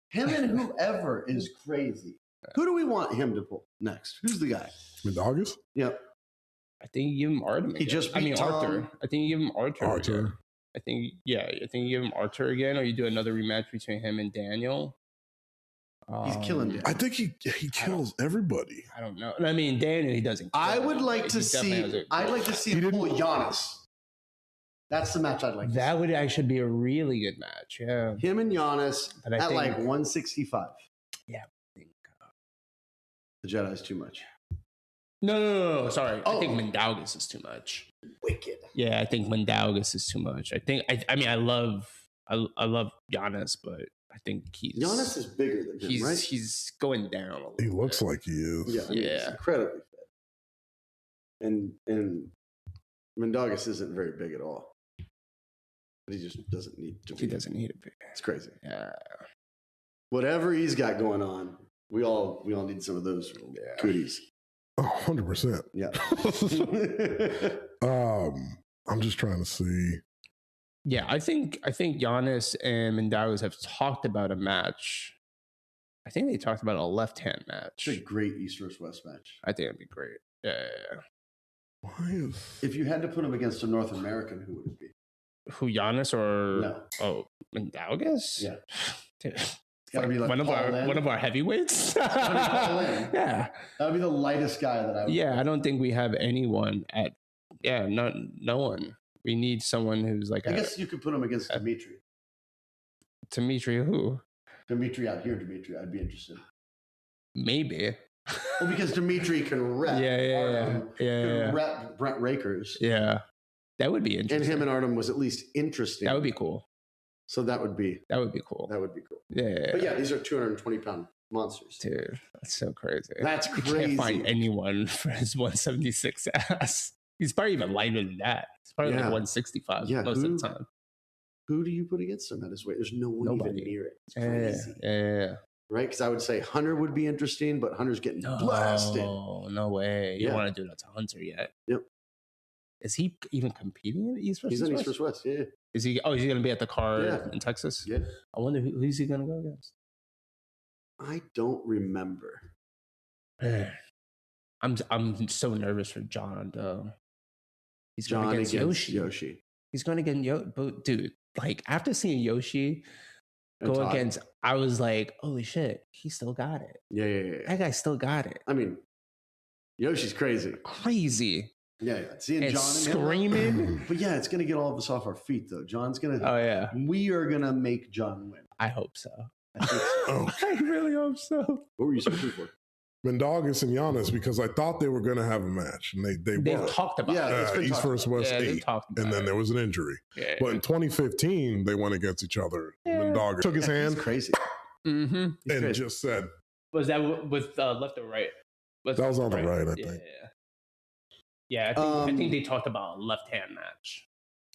Him and whoever is crazy. Who do we want him to pull next? Who's the guy? Mendogas? Yep. I think you give him Artem. He just beat Tom. Arthur. I think you give him Arthur. Again. I think you give him Arthur again, or you do another rematch between him and Daniel. He's killing Daniel. I think he kills everybody. I don't know. I mean, Daniel, he doesn't. I would like to see. I'd like to see him pull Giannis. That's the match I'd like to see. That would actually be a really good match. Yeah. Him and Giannis at like 165. Yeah. I think the Jedi's too much. No. Sorry. I think Mendogas is too much. Wicked. Yeah, I think Mendogas is too much. I think. I mean, I love Giannis, but I think Giannis is bigger than him, right? He's going down a little bit. He looks like he is. Yeah. He's incredibly fit. And Mendogas isn't very big at all. But he just doesn't need to be. He doesn't need it big. It's crazy. Yeah. Whatever he's got going on, we all need some of those cooties. 100%. Yeah. I'm just trying to see. Yeah, I think Giannis and Mendogas have talked about a match. I think they talked about a left-hand match. It's a great East versus West match. I think it'd be great. Yeah. If you had to put him against a North American, who would it be? Who, Giannis or no? Oh, Mendogas? Yeah. Dude. It's gotta be like one of our heavyweights. Yeah, that would be the lightest guy that I would. Yeah, I don't think we have anyone at. Yeah, no one. We need someone who's like. I guess you could put him against Dimitri. Dimitri who? Dimitri out here, Dimitri. I'd be interested. Maybe. Well, because Dimitri can rep. Yeah. Rep Brent Rakers. Yeah, that would be interesting. And him and Artem was at least interesting. That would be cool. So that would be cool. That would be cool. Yeah. But yeah, these are 220-pound monsters. Dude, that's so crazy. That's crazy. You can't find anyone for his 176 ass. He's probably even lighter than that. He's probably like 165 most of the time. Who do you put against him at his weight? There's nobody even near it. It's crazy. Yeah. Right? Because I would say Hunter would be interesting, but Hunter's getting blasted. No way. You don't want to do that to Hunter yet. Yep. Is he even competing in East versus West? He's in West? East versus West, yeah. Is he going to be at the card in Texas? Yeah. I wonder who's he going to go against? I don't remember. I'm so nervous for John, though. He's John going against Yoshi. He's going against Yoshi. But, dude, like, after seeing Yoshi go against, I was like, holy shit, he still got it. Yeah. That guy still got it. I mean, Yoshi's crazy. Yeah. Seeing and John screaming. But yeah, it's going to get all of us off our feet, though. John's going to. Oh, yeah. We are going to make John win. I hope so. I think so. I really hope so. What were you searching for? Mendogas and Giannis, because I thought they were going to have a match, and they were. Talked about it. East versus West 8, and then there was an injury. Yeah. But in 2015, they went against each other. Mendogas took his hand. He's crazy. And just said. Was that with left or right? That was on the right, I think. Yeah, I think they talked about a left-hand match.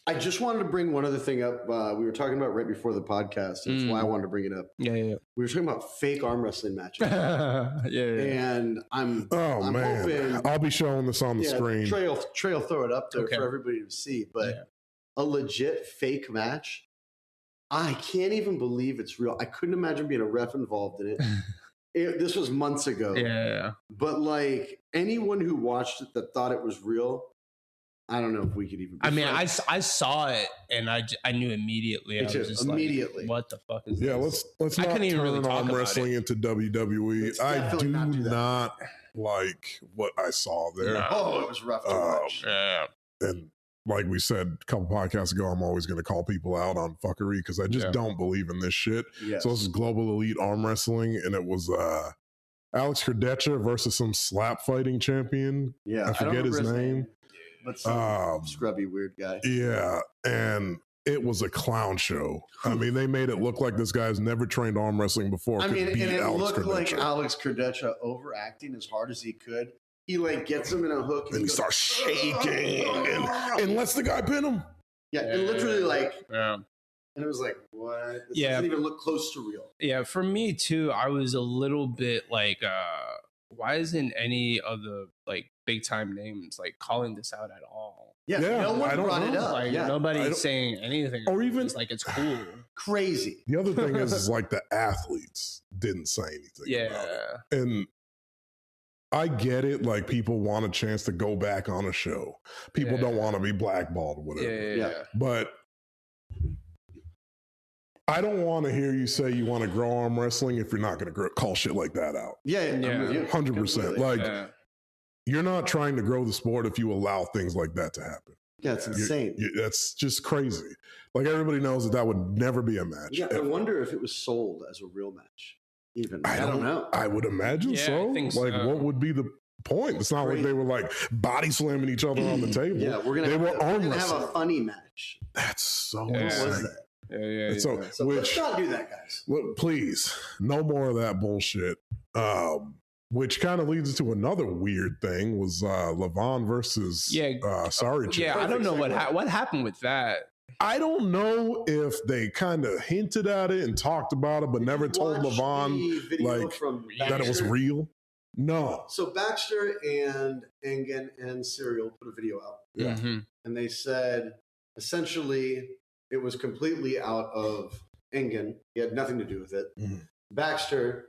I just wanted to bring one other thing up. We were talking about right before the podcast. That's why I wanted to bring it up. Yeah. We were talking about fake arm wrestling matches. And I'm hoping I'll be showing this on the screen. Trey will throw it up there for everybody to see. But a legit fake match, I can't even believe it's real. I couldn't imagine being a ref involved in it. This was months ago. Yeah. But like anyone who watched it that thought it was real, I don't know if we could even. I mean, I saw it and I knew immediately. I was just immediately. Like, what the fuck is this? Yeah, let's not turn really arm wrestling into WWE. I do not like what I saw there. No. Oh, it was rough to watch. Yeah. And like we said a couple podcasts ago, I'm always going to call people out on fuckery because I just don't believe in this shit. Yes. So this is Global Elite Arm Wrestling, and it was Alex Cordecha versus some slap fighting champion. Yeah, I forget his name. But some scrubby weird guy. Yeah, and it was a clown show. I mean, they made it look like this guy's never trained arm wrestling before. I mean, and it looked like Alex Cordecha overacting as hard as he could he like gets him in a hook, and he starts shaking and lets the guy pin him. Yeah, and literally like, and it was like, what? This doesn't even look close to real. Yeah, for me too, I was a little bit like, why isn't any of the like big time names like calling this out at all? Yeah, no one brought it up. Like nobody's saying anything, or even like it's cool. Crazy. The other thing is like the athletes didn't say anything about it. And I get it, like people want a chance to go back on a show. People don't want to be blackballed or whatever. Yeah. But I don't want to hear you say you want to grow arm wrestling if you're not going to call shit like that out. Yeah. 100%. Like, you're not trying to grow the sport if you allow things like that to happen. Yeah, it's insane. That's just crazy. Like, everybody knows that would never be a match. Yeah, I wonder if it was sold as a real match. Even I don't know. I would imagine so. I think like, what would be the point? It's not like they were like body slamming each other on the table. Yeah, we're gonna have a funny match. That's so insane. What was that? So let's not do that, guys. Please, no more of that bullshit. Which kind of leads to another weird thing was Levon versus Sarich. Yeah, I don't know what happened with that. I don't know if they kind of hinted at it and talked about it, but never told Levon like that it was real. No. So Baxter and Engen and Serial put a video out. Yeah. And they said essentially it was completely out of Engen. He had nothing to do with it. Baxter,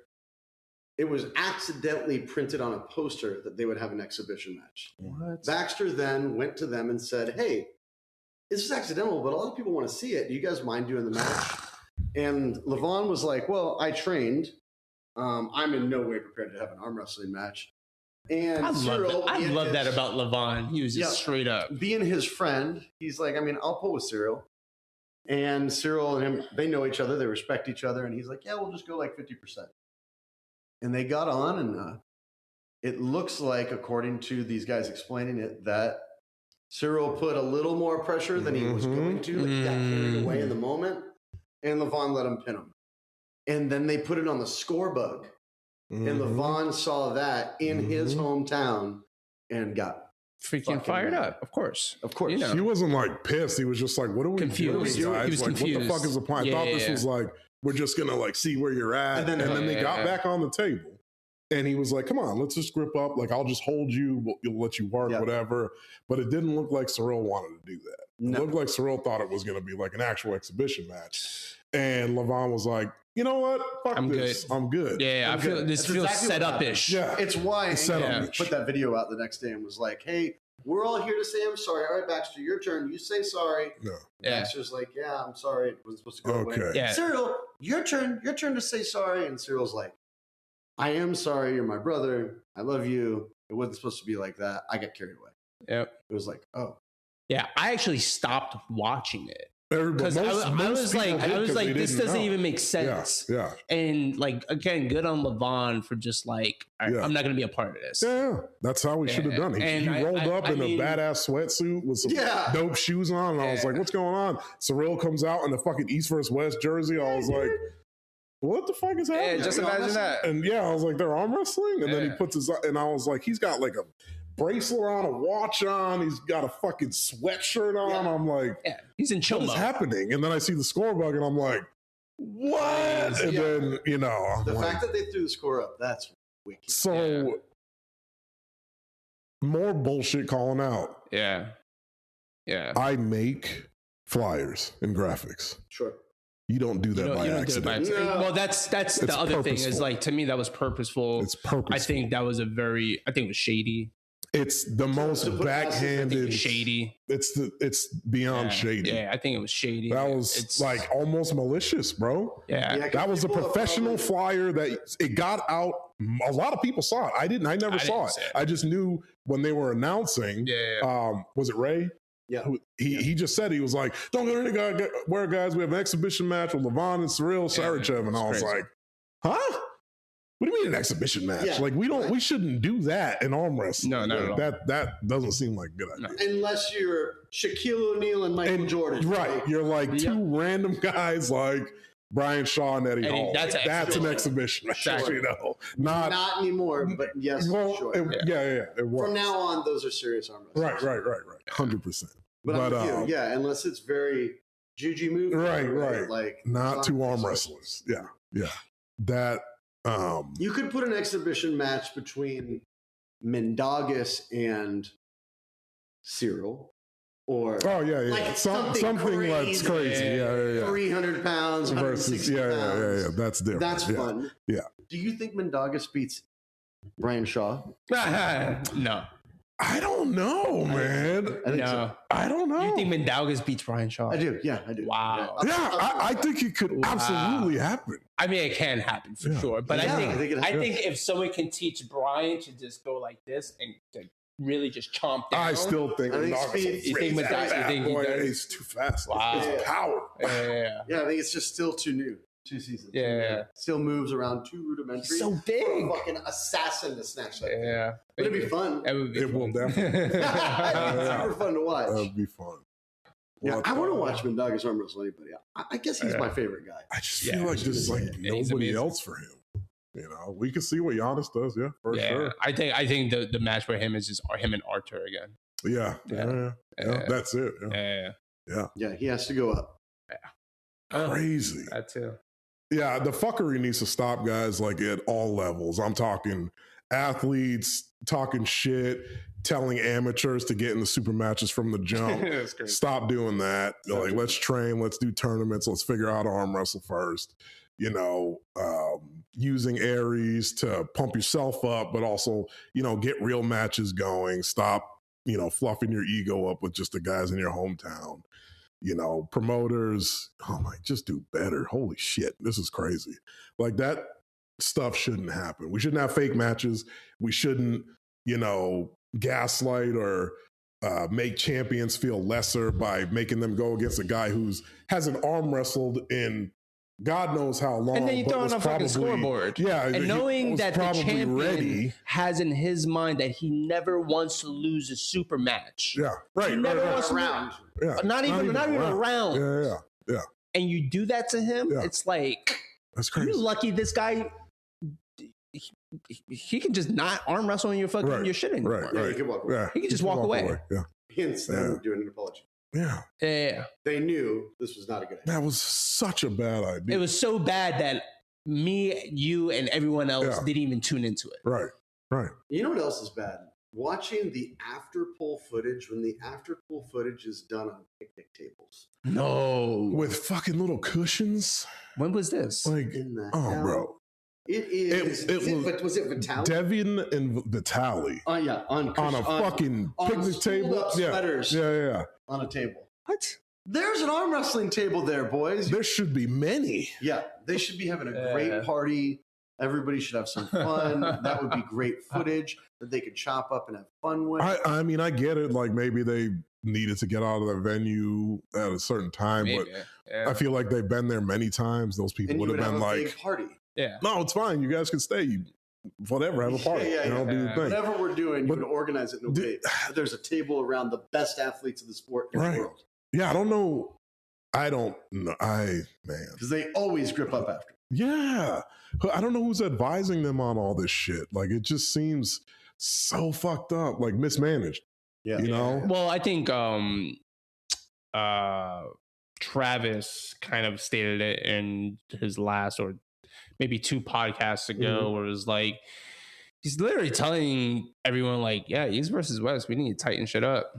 it was accidentally printed on a poster that they would have an exhibition match. What? Baxter then went to them and said, hey, this is accidental, but a lot of people want to see it. Do you guys mind doing the match? And Levon was like, well, I trained. I'm in no way prepared to have an arm wrestling match. And I love that about Levon. He was just straight up. Being his friend, he's like, I mean, I'll pull with Cyril. And Cyril and him, they know each other. They respect each other. And he's like, yeah, we'll just go like 50%. And they got on, and it looks like, according to these guys explaining it, that Cyril put a little more pressure than he was going to. Like he got carried away in the moment, and Levon let him pin him. And then they put it on the score bug, and Levon saw that in his hometown and got freaking fired up. Of course. You know. He wasn't like pissed. He was just like, what are we confused. doing, guys? He was like, confused. What the fuck is the plan? I thought this was like, we're just going to like see where you're at. And then they got back on the table. And he was like, come on, let's just grip up. Like, I'll just hold you. You'll let you work, whatever. But it didn't look like Cyril wanted to do that. It looked like Cyril thought it was going to be like an actual exhibition match. And Levon was like, you know what? Fuck this. I'm good. Yeah, I feel this feels exactly set up-ish. Yeah. It's why he put that video out the next day and was like, hey, we're all here to say I'm sorry. All right, Baxter, your turn. You say sorry. No. Baxter's like, yeah, I'm sorry. It wasn't supposed to go away. Yeah. Cyril, your turn. Your turn to say sorry. And Cyril's like, I am sorry. You're my brother. I love you. It wasn't supposed to be like that. I got carried away. Yep. It was like, oh. Yeah, I actually stopped watching it. Because I was like, this doesn't even make sense. Yeah. And like, again, good on Levon for just like, I'm not going to be a part of this. Yeah. That's how we should have done it. He rolled up in a badass sweatsuit with some dope shoes on. And I was like, what's going on? Cyril comes out in the fucking East vs. West jersey. I was like, what the fuck is happening? Yeah, just imagine that. And I was like, they're arm wrestling? And then he puts his, and I was like, he's got like a bracelet on, a watch on, he's got a fucking sweatshirt on. I'm like, he's in chill mode. What is happening? And then I see the score bug and I'm like, what? And then, the fact that they threw the score up, that's wicked. So, more bullshit calling out. Yeah. I make flyers and graphics. Sure. You don't do that by accident. Well, that's the other thing is like, to me, that was purposeful. It's purposeful. I think that was it was shady. It's the most backhanded. Shady. It's beyond shady. Yeah, I think it was shady. That was like almost malicious, bro. Yeah. That was a professional flyer that it got out. A lot of people saw it. I never saw it. I just knew when they were announcing. Was it Ray? Yeah. He just said, he was like, don't get anywhere, guys. We have an exhibition match with Levon and Cyril Sarachev. And I was like, huh? What do you mean an exhibition match? Yeah. Like, we shouldn't do that in arm wrestling. No, not at all. That doesn't seem like a good idea. No. Unless you're Shaquille O'Neal and Michael Jordan. Right. You're like two random guys like Brian Shaw and Eddie Hall. That's an exhibition match, sure. Not anymore, but yes, sure. From now on, those are serious arm wrestles. Right. 100%. But I'm with you. Unless it's very juju move. Right. Like not two arm wrestlers. Yeah. That you could put an exhibition match between Mendagas and Cyril. Or like something that's crazy. Yeah. 300 pounds versus pounds. That's different. That's fun. Yeah. Do you think Mendagas beats Brian Shaw? No. I don't know, man. I don't know. You think Mendagas beats Brian Shaw? I do. Yeah, I do. Wow. I think it could absolutely happen. I mean, it can happen for sure. But I think if someone can teach Brian to just go like this and to really just chomp down. I still think Mendagas is too fast. Wow. It's power. Yeah, I think it's just still too new. 2 seasons. Yeah. Still moves around too rudimentary. So big. For a fucking assassin to snatch that thing. But it'd be fun. It will definitely. It's super fun to watch. It would be fun. Yeah, I want to watch Mendagas arm wrestle anybody. I guess he's my favorite guy. I just feel like there's like nobody else for him. You know, we can see what Giannis does, for sure. I think the match for him is just him and Artur again. Yeah. That's it. Yeah, he has to go up. Crazy. That too. Yeah, the fuckery needs to stop, guys, like at all levels. I'm talking athletes talking shit, telling amateurs to get in the super matches from the jump. Stop doing that. Like, let's train, let's do tournaments, let's figure out how to arm wrestle first. You know, using Aries to pump yourself up, but also, get real matches going. Stop, fluffing your ego up with just the guys in your hometown. Promoters, just do better. Holy shit, this is crazy. Like, that stuff shouldn't happen. We shouldn't have fake matches. We shouldn't, gaslight or make champions feel lesser by making them go against a guy hasn't arm wrestled in God knows how long. And then you throw on a fucking scoreboard. Yeah. And knowing that the champion has in his mind that he never wants to lose a super match. Yeah. Right. He never wants to lose. Not even a round. Yeah. And you do that to him, it's like, that's crazy. You're lucky this guy, he can just not arm wrestle in your fucking your shit anymore. Right. He can walk away. He can just walk away. Yeah. Hence them doing an apology. Yeah. They knew this was not a good idea. That was such a bad idea. It was so bad that me, you, and everyone else didn't even tune into it. Right. You know what else is bad? Watching the after pull footage when the after pull footage is done on picnic tables. No. With fucking little cushions. When was this? Like, bro. It is. Was it Vitaly? Devin and Vitaly. Oh, yeah. On a fucking picnic table. Yeah. On a table. What? There's an arm wrestling table there, boys. There should be many. Yeah. They should be having a great party. Everybody should have some fun. That would be great footage that they could chop up and have fun with. I mean, I get it. Like, maybe they needed to get out of the venue at a certain time, but I feel like they've been there many times. Those people would have been like, big party. Yeah. No, it's fine. You guys can stay. Whatever, have a party. Do the thing. Whatever we're doing, you would organize it in a way. There's a table around the best athletes of the sport in the world. Yeah, I don't know. Man. Because they always grip up after. Yeah. I don't know who's advising them on all this shit. Like, it just seems so fucked up, like mismanaged. Yeah. You know? Well, I think Travis kind of stated it in his last or maybe 2 podcasts ago, where it was like, he's literally telling everyone, like, yeah, East versus West, we need to tighten shit up.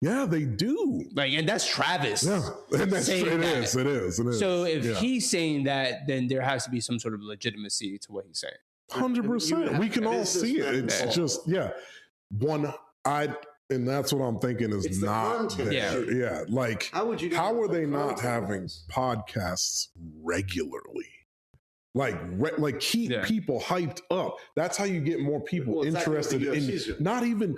Yeah, they do. Like, and that's Travis. Yeah, and it is. So if he's saying that, then there has to be some sort of legitimacy to what he's saying. 100%. We can all see it. It's just, and that's what I'm thinking is it's not there. Yeah. Like, how are they not having podcasts regularly? Like keep people hyped up. That's how you get more people interested in not even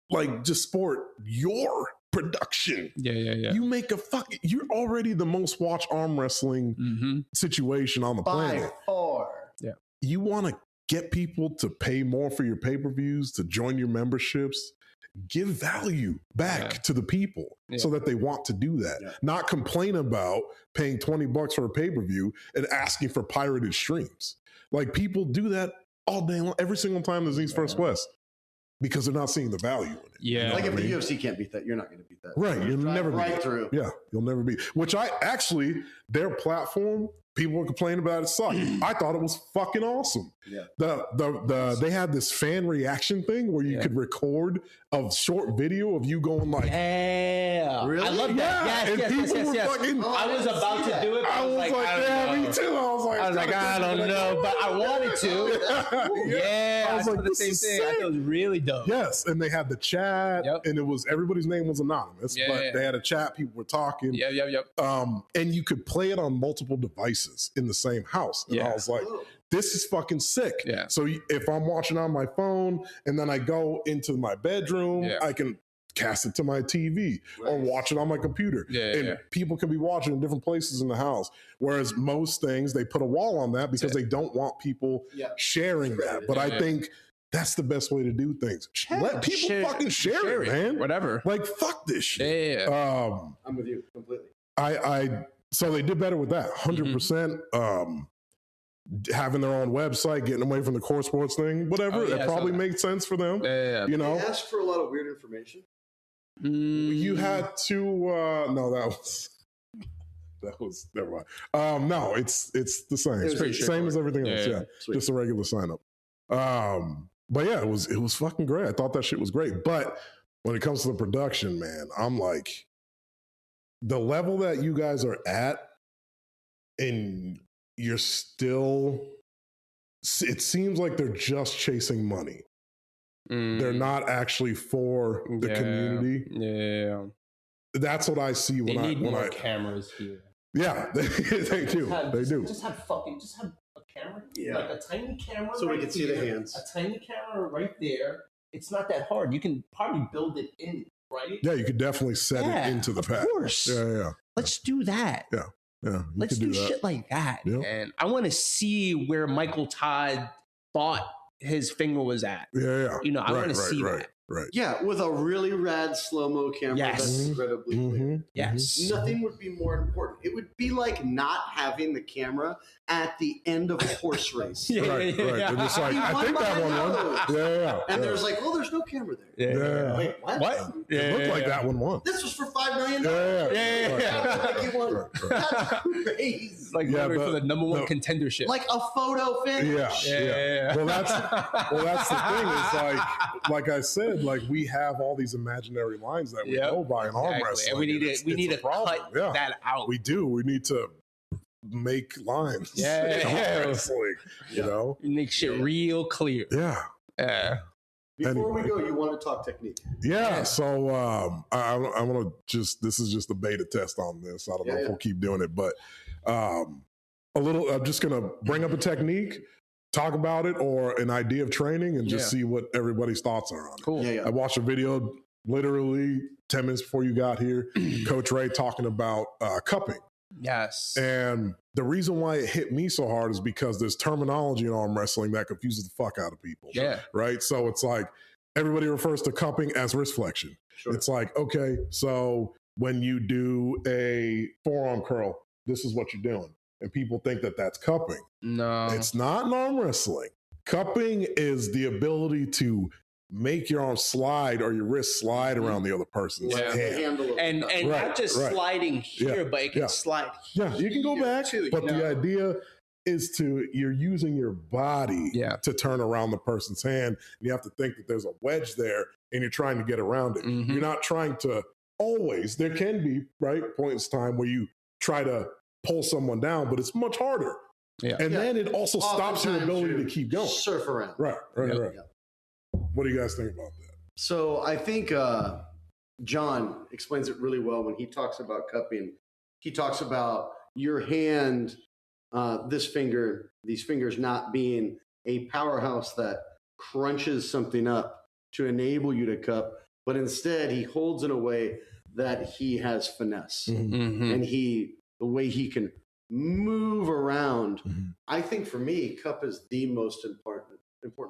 like just sport your production. Yeah. You make you're already the most watched arm wrestling situation on the planet. By far. Yeah. You want to get people to pay more for your pay-per-views, to join your memberships, give value back to the people so that they want to do that. Yeah. Not complain about paying $20 for a pay-per-view and asking for pirated streams. Like, people do that all day long, every single time there's East vs. West, because they're not seeing the value in it. Yeah. You know, like if the UFC can't beat that, you're not going to beat that. Right. You'll never right beat through. Yeah. You'll never beat. Which their platform, people were complaining about it sucked. I thought it was fucking awesome. Yeah. They had this fan reaction thing where you could record a short video of you going like, yeah, really? I love that. Yes. Fucking, I was about to do it. But I was like, yeah, me too. I was like, I don't know, but I wanted to. Yeah. I was like, the same thing. I thought it was really dope. Yes, and they had the chat, and it was everybody's name was anonymous, but they had a chat. People were talking. Yep. And you could play it on multiple devices in the same house. And I was like, this is fucking sick. Yeah. So if I'm watching on my phone and then I go into my bedroom, I can cast it to my TV or watch it on my computer. And people can be watching in different places in the house. Whereas most things, they put a wall on that because they don't want people sharing that. But I think that's the best way to do things. Let people fucking share it, man. Whatever. Like, fuck this shit. Yeah. I'm with you completely. So they did better with that. 100%. Having their own website, getting away from the core sports thing, whatever. It probably made sense for them. You know, they asked for a lot of weird information. You had to. No, that was never mind. No, it's the same. It's same as everything else. Yeah. Just a regular sign up. But yeah, it was fucking great. I thought that shit was great. But when it comes to the production, man, I'm like, the level that you guys are at, and you're still, it seems like they're just chasing money. They're not actually for the community. Yeah. That's what I see when they need more cameras here. Yeah, they do. They do. Just have a camera. Yeah. Like a tiny camera. So we can see the hands. A tiny camera right there. It's not that hard. You can probably build it in, right? Yeah, you could definitely set it into the pad. Of course. Yeah. Let's do that. Yeah. Let's do shit like that. Yep. And I want to see where Michael Todd thought his finger was at. Yeah. You know, I want to see that. Right. Yeah, with a really rad slow-mo camera that's incredibly clear. Yes. Nothing would be more important. It would be like not having the camera at the end of a horse race. Right. And it's like, I think that one won. Yeah. And there's like, oh, there's no camera there. Yeah. Wait, what? It looked like that one won. This was for $5 million. That's crazy. Like for the number one contendership. Like a photo finish. Yeah. Well, that's the thing. Is like I said, like, we have all these imaginary lines that we go by in arm wrestling. And we need to cut that out. We do. We need to make lines. In arm wrestling. You know, make shit real clear. Yeah. Before we go, you want to talk technique? Yeah. So I want to this is just a beta test on this. I don't know if we'll keep doing it, but I'm just gonna bring up a technique, talk about it, or an idea of training, and just see what everybody's thoughts are on it. Cool. I watched a video literally 10 minutes before you got here, Coach Ray talking about cupping. Yes. And the reason why it hit me so hard is because there's terminology in arm wrestling that confuses the fuck out of people. Yeah. Right? So it's like, everybody refers to cupping as wrist flexion. Sure. It's like, okay, so when you do a forearm curl, this is what you're doing. And people think that that's cupping. No. It's not in arm wrestling. Cupping is the ability to make your arm slide or your wrist slide around the other person's hand. And not just sliding here, but it can slide here. Yeah, you can go back, too, but the idea is you're using your body to turn around the person's hand. You have to think that there's a wedge there and you're trying to get around it. You're not trying to always, there can be, points in time where you try to pull someone down, but it's much harder. And then it also stops your ability to keep going. Surf around. Right. What do you guys think about that? So I think John explains it really well when he talks about cupping. He talks about your hand, these fingers not being a powerhouse that crunches something up to enable you to cup, but instead he holds in a way that he has finesse. And the way he can move around. I think for me, cup is the most important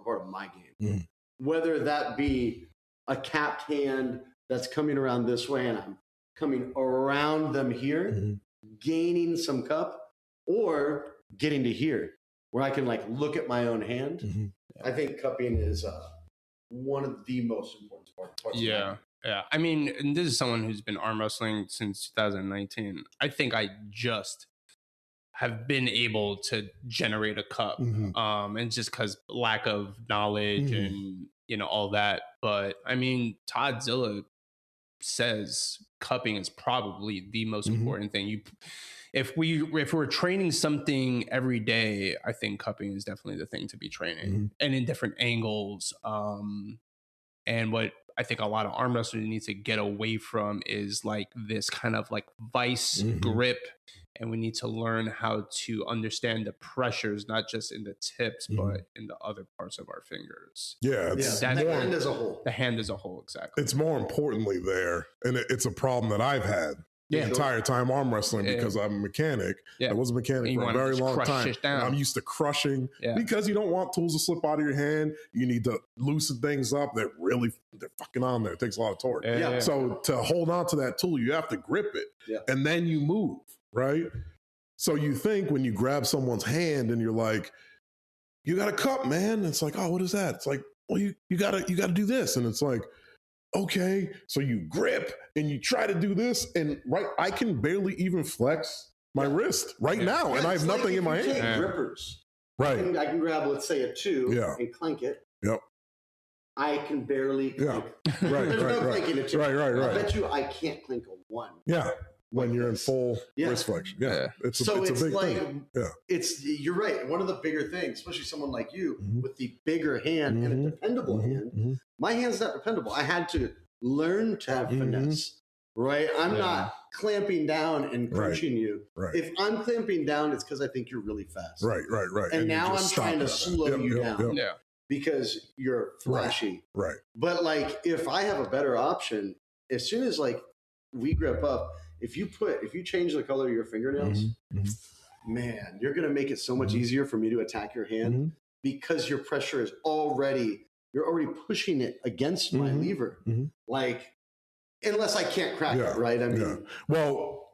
part of my game. Whether that be a capped hand that's coming around this way and I'm coming around them here, gaining some cup, or getting to here where I can like look at my own hand. I think cupping is one of the most important parts. Yeah. I mean, and this is someone who's been arm wrestling since 2019. I think I just have been able to generate a cup, and just because lack of knowledge and all that. But I mean, Todd Zilla says cupping is probably the most important thing. If we're training something every day, I think cupping is definitely the thing to be training, and in different angles. And what I think a lot of arm wrestlers need to get away from is like this kind of like vice grip. And we need to learn how to understand the pressures, not just in the tips, but in the other parts of our fingers. Yeah. The hand as a whole. The hand as a whole, exactly. It's more importantly there. And it's a problem that I've had the entire time arm wrestling because I'm a mechanic. I was a mechanic for a very long time. I'm used to crushing because you don't want tools to slip out of your hand. You need to loosen things up. They're fucking on there. It takes a lot of torque. So to hold on to that tool, you have to grip it and then you move, right? So you think when you grab someone's hand and you're like, you got a cup, man. And it's like, oh, what is that? It's like, well, you gotta do this. And it's like, okay, so you grip and you try to do this, and I can barely even flex my wrist now, and I have nothing in my hand. Take grippers, right? I can grab, let's say, a 2 and clank it. Yep. I can barely clank. Right. There's no clanking a 2. Right. I bet you I can't clank a 1. Yeah. When you're in full wrist flexion. It's a big thing. You're right. One of the bigger things, especially someone like you with the bigger hand and a dependable hand. My hand's not dependable. I had to learn to have finesse, right? I'm not clamping down and crunching you. Right. If I'm clamping down, it's because I think you're really fast. Right. And now I'm trying to slow you down because you're flashy. Right. But like, if I have a better option, as soon as like we grip up, if you change the color of your fingernails, man, you're going to make it so much easier for me to attack your hand because your pressure is you're already pushing it against my lever. Like, unless I can't crack it, right? I mean, well,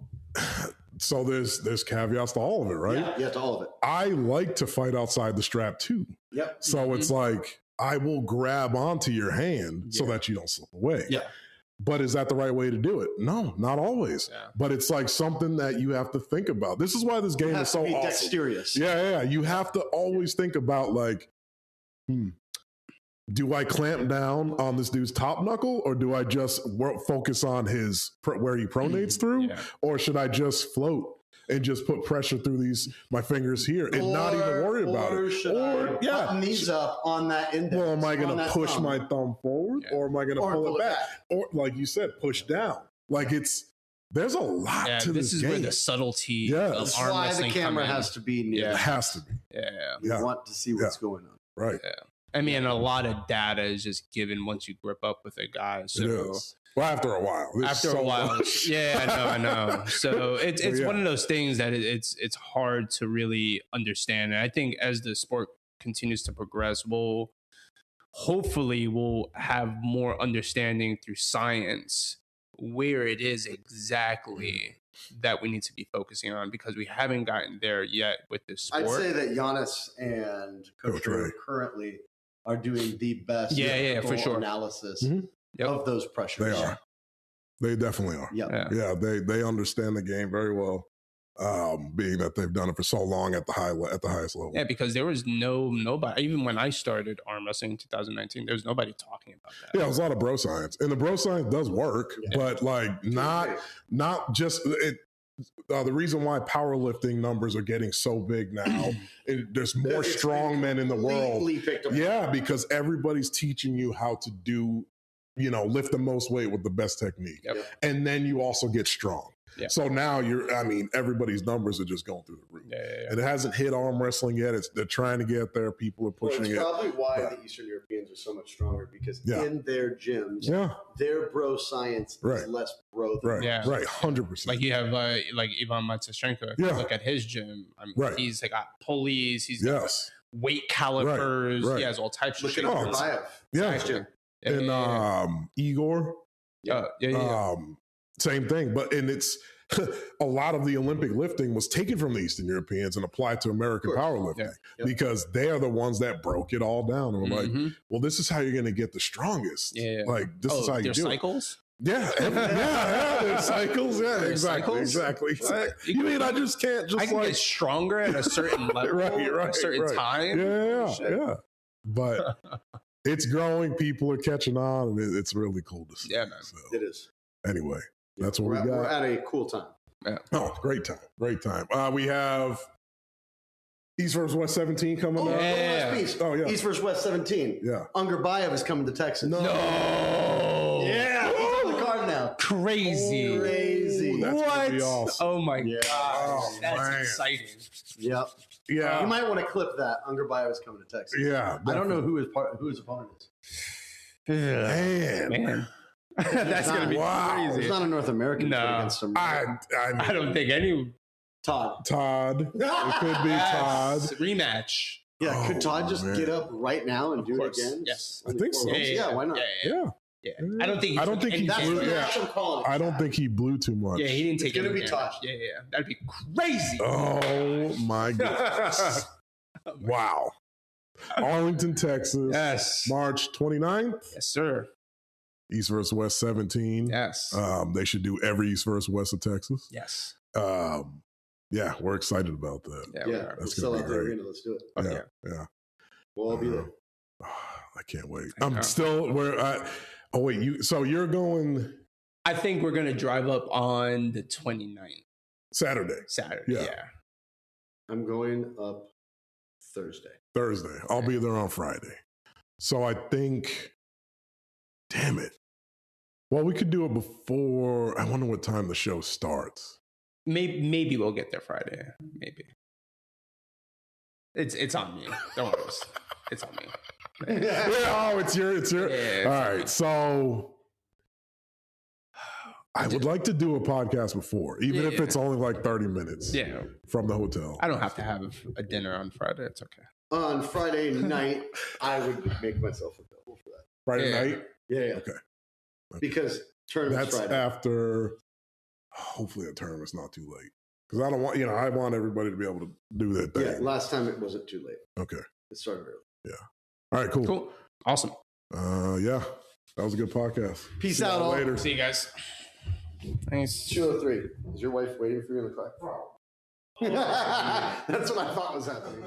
so there's caveats to all of it, right? Yeah, to all of it. I like to fight outside the strap too. Yep. So it's like, I will grab onto your hand so that you don't slip away. Yeah. But is that the right way to do it? No, not always. Yeah. But it's like something that you have to think about. This is why this game is so awesome. Dexterous. Yeah. You have to always think about like, do I clamp down on this dude's top knuckle, or do I just focus on where he pronates through, or should I just float and just put pressure through my fingers here and not even worry about it? Should I button these up on that index? Well, am I going to push my thumb forward, or am I going to pull it back? Or like you said, push down. Like there's a lot to this game. This is where the subtlety of arm wrestling. That's why the camera has to be near. It has to be. You want to see what's going on. Right. Yeah. I mean, a lot of data is just given once you grip up with a guy. So, it is. Well, after a while. I know. So it's one of those things that it's hard to really understand. And I think as the sport continues to progress, hopefully we'll have more understanding through science where it is exactly that we need to be focusing on, because we haven't gotten there yet with this sport. I'd say that Giannis and Coach Ray currently are doing the best for sure analysis of those pressures. They are. They definitely are. Yeah. They understand the game very well, being that they've done it for so long at the highest level. Yeah, because there was nobody, even when I started arm wrestling in 2019, there was nobody talking about that. Yeah, it was a lot of bro science, and the bro science does work, but like not just it. The reason why powerlifting numbers are getting so big now, there's more strong men in the world. Yeah, because everybody's teaching you how to do, lift the most weight with the best technique. Yep. And then you also get strong. Yeah. So now everybody's numbers are just going through the roof. And it hasn't hit arm wrestling yet. They're trying to get there. People are pushing it. It's probably why the Eastern Europeans are so much stronger, because in their gyms, their bro science is less bro than right, 100%. Like you have like Ivan Matsushchenko. If you look at his gym, he's got pulleys, he's got weight calipers, he has all types of shit. Look at Bayev. and Igor. Same thing, and it's a lot of the Olympic lifting was taken from the Eastern Europeans and applied to American powerlifting because they are the ones that broke it all down. And we're like, well, this is how you're going to get the strongest. Like, this is how you do cycles? it. There's cycles. Exactly. You mean I just can't just I can get stronger at a certain level, at a certain time? Yeah. But it's growing. People are catching on, and it's really cool to see. Yeah, man. So, it is. Anyway, that's what we got. We're at a cool time. Yeah. Oh, great time. We have East vs. West 17 coming up. East vs. West 17. Yeah. Ungerbayev is coming to Texas. No. Yeah. He's on the card now. Crazy. That's gonna be awesome. Oh my God. That's exciting. Yep. Yeah. You might want to clip that. Ungerbayev is coming to Texas. Yeah. Definitely. I don't know who his opponent is. Man. That's going to be crazy. It's not a North American against him. I don't think any. Todd. It could be Todd. Rematch. Yeah, could Todd just get up right now and do it again? Yes. I think so. Yeah, why not? Yeah. I don't think he blew. I don't think he blew too much. Yeah, he didn't take it. It's going to be Todd. Yeah. That'd be crazy. Oh, my goodness. Wow. Arlington, Texas. Yes. March 29th. Yes, sir. East vs. West 17. Yes. They should do every East vs. West of Texas. Yes. Yeah, we're excited about that. Yeah, that's going to be great. Let's do it. Yeah. We'll all be there. I can't wait. I'm still you're going. I think we're going to drive up on the 29th. Saturday. Yeah. I'm going up Thursday. I'll be there on Friday. So I think, damn it. Well, we could do it before. I wonder what time the show starts. Maybe we'll get there Friday. Maybe. It's on me. Don't worry. It's on me. It's your. All right. So I would like to do a podcast before, even if it's only like 30 minutes from the hotel. I don't have to have a dinner on Friday. It's okay. On Friday night, I would make myself available for that. Friday night? Yeah. Okay. Because tournament's Friday. That's after, hopefully the tournament's not too late. Because I don't want, I want everybody to be able to do that thing. Yeah, last time it wasn't too late. Okay. It started early. Yeah. All right, cool. Awesome. Yeah. That was a good podcast. Peace out all. Later. See you guys. Thanks. 203. Is your wife waiting for you in the car? That's what I thought was happening.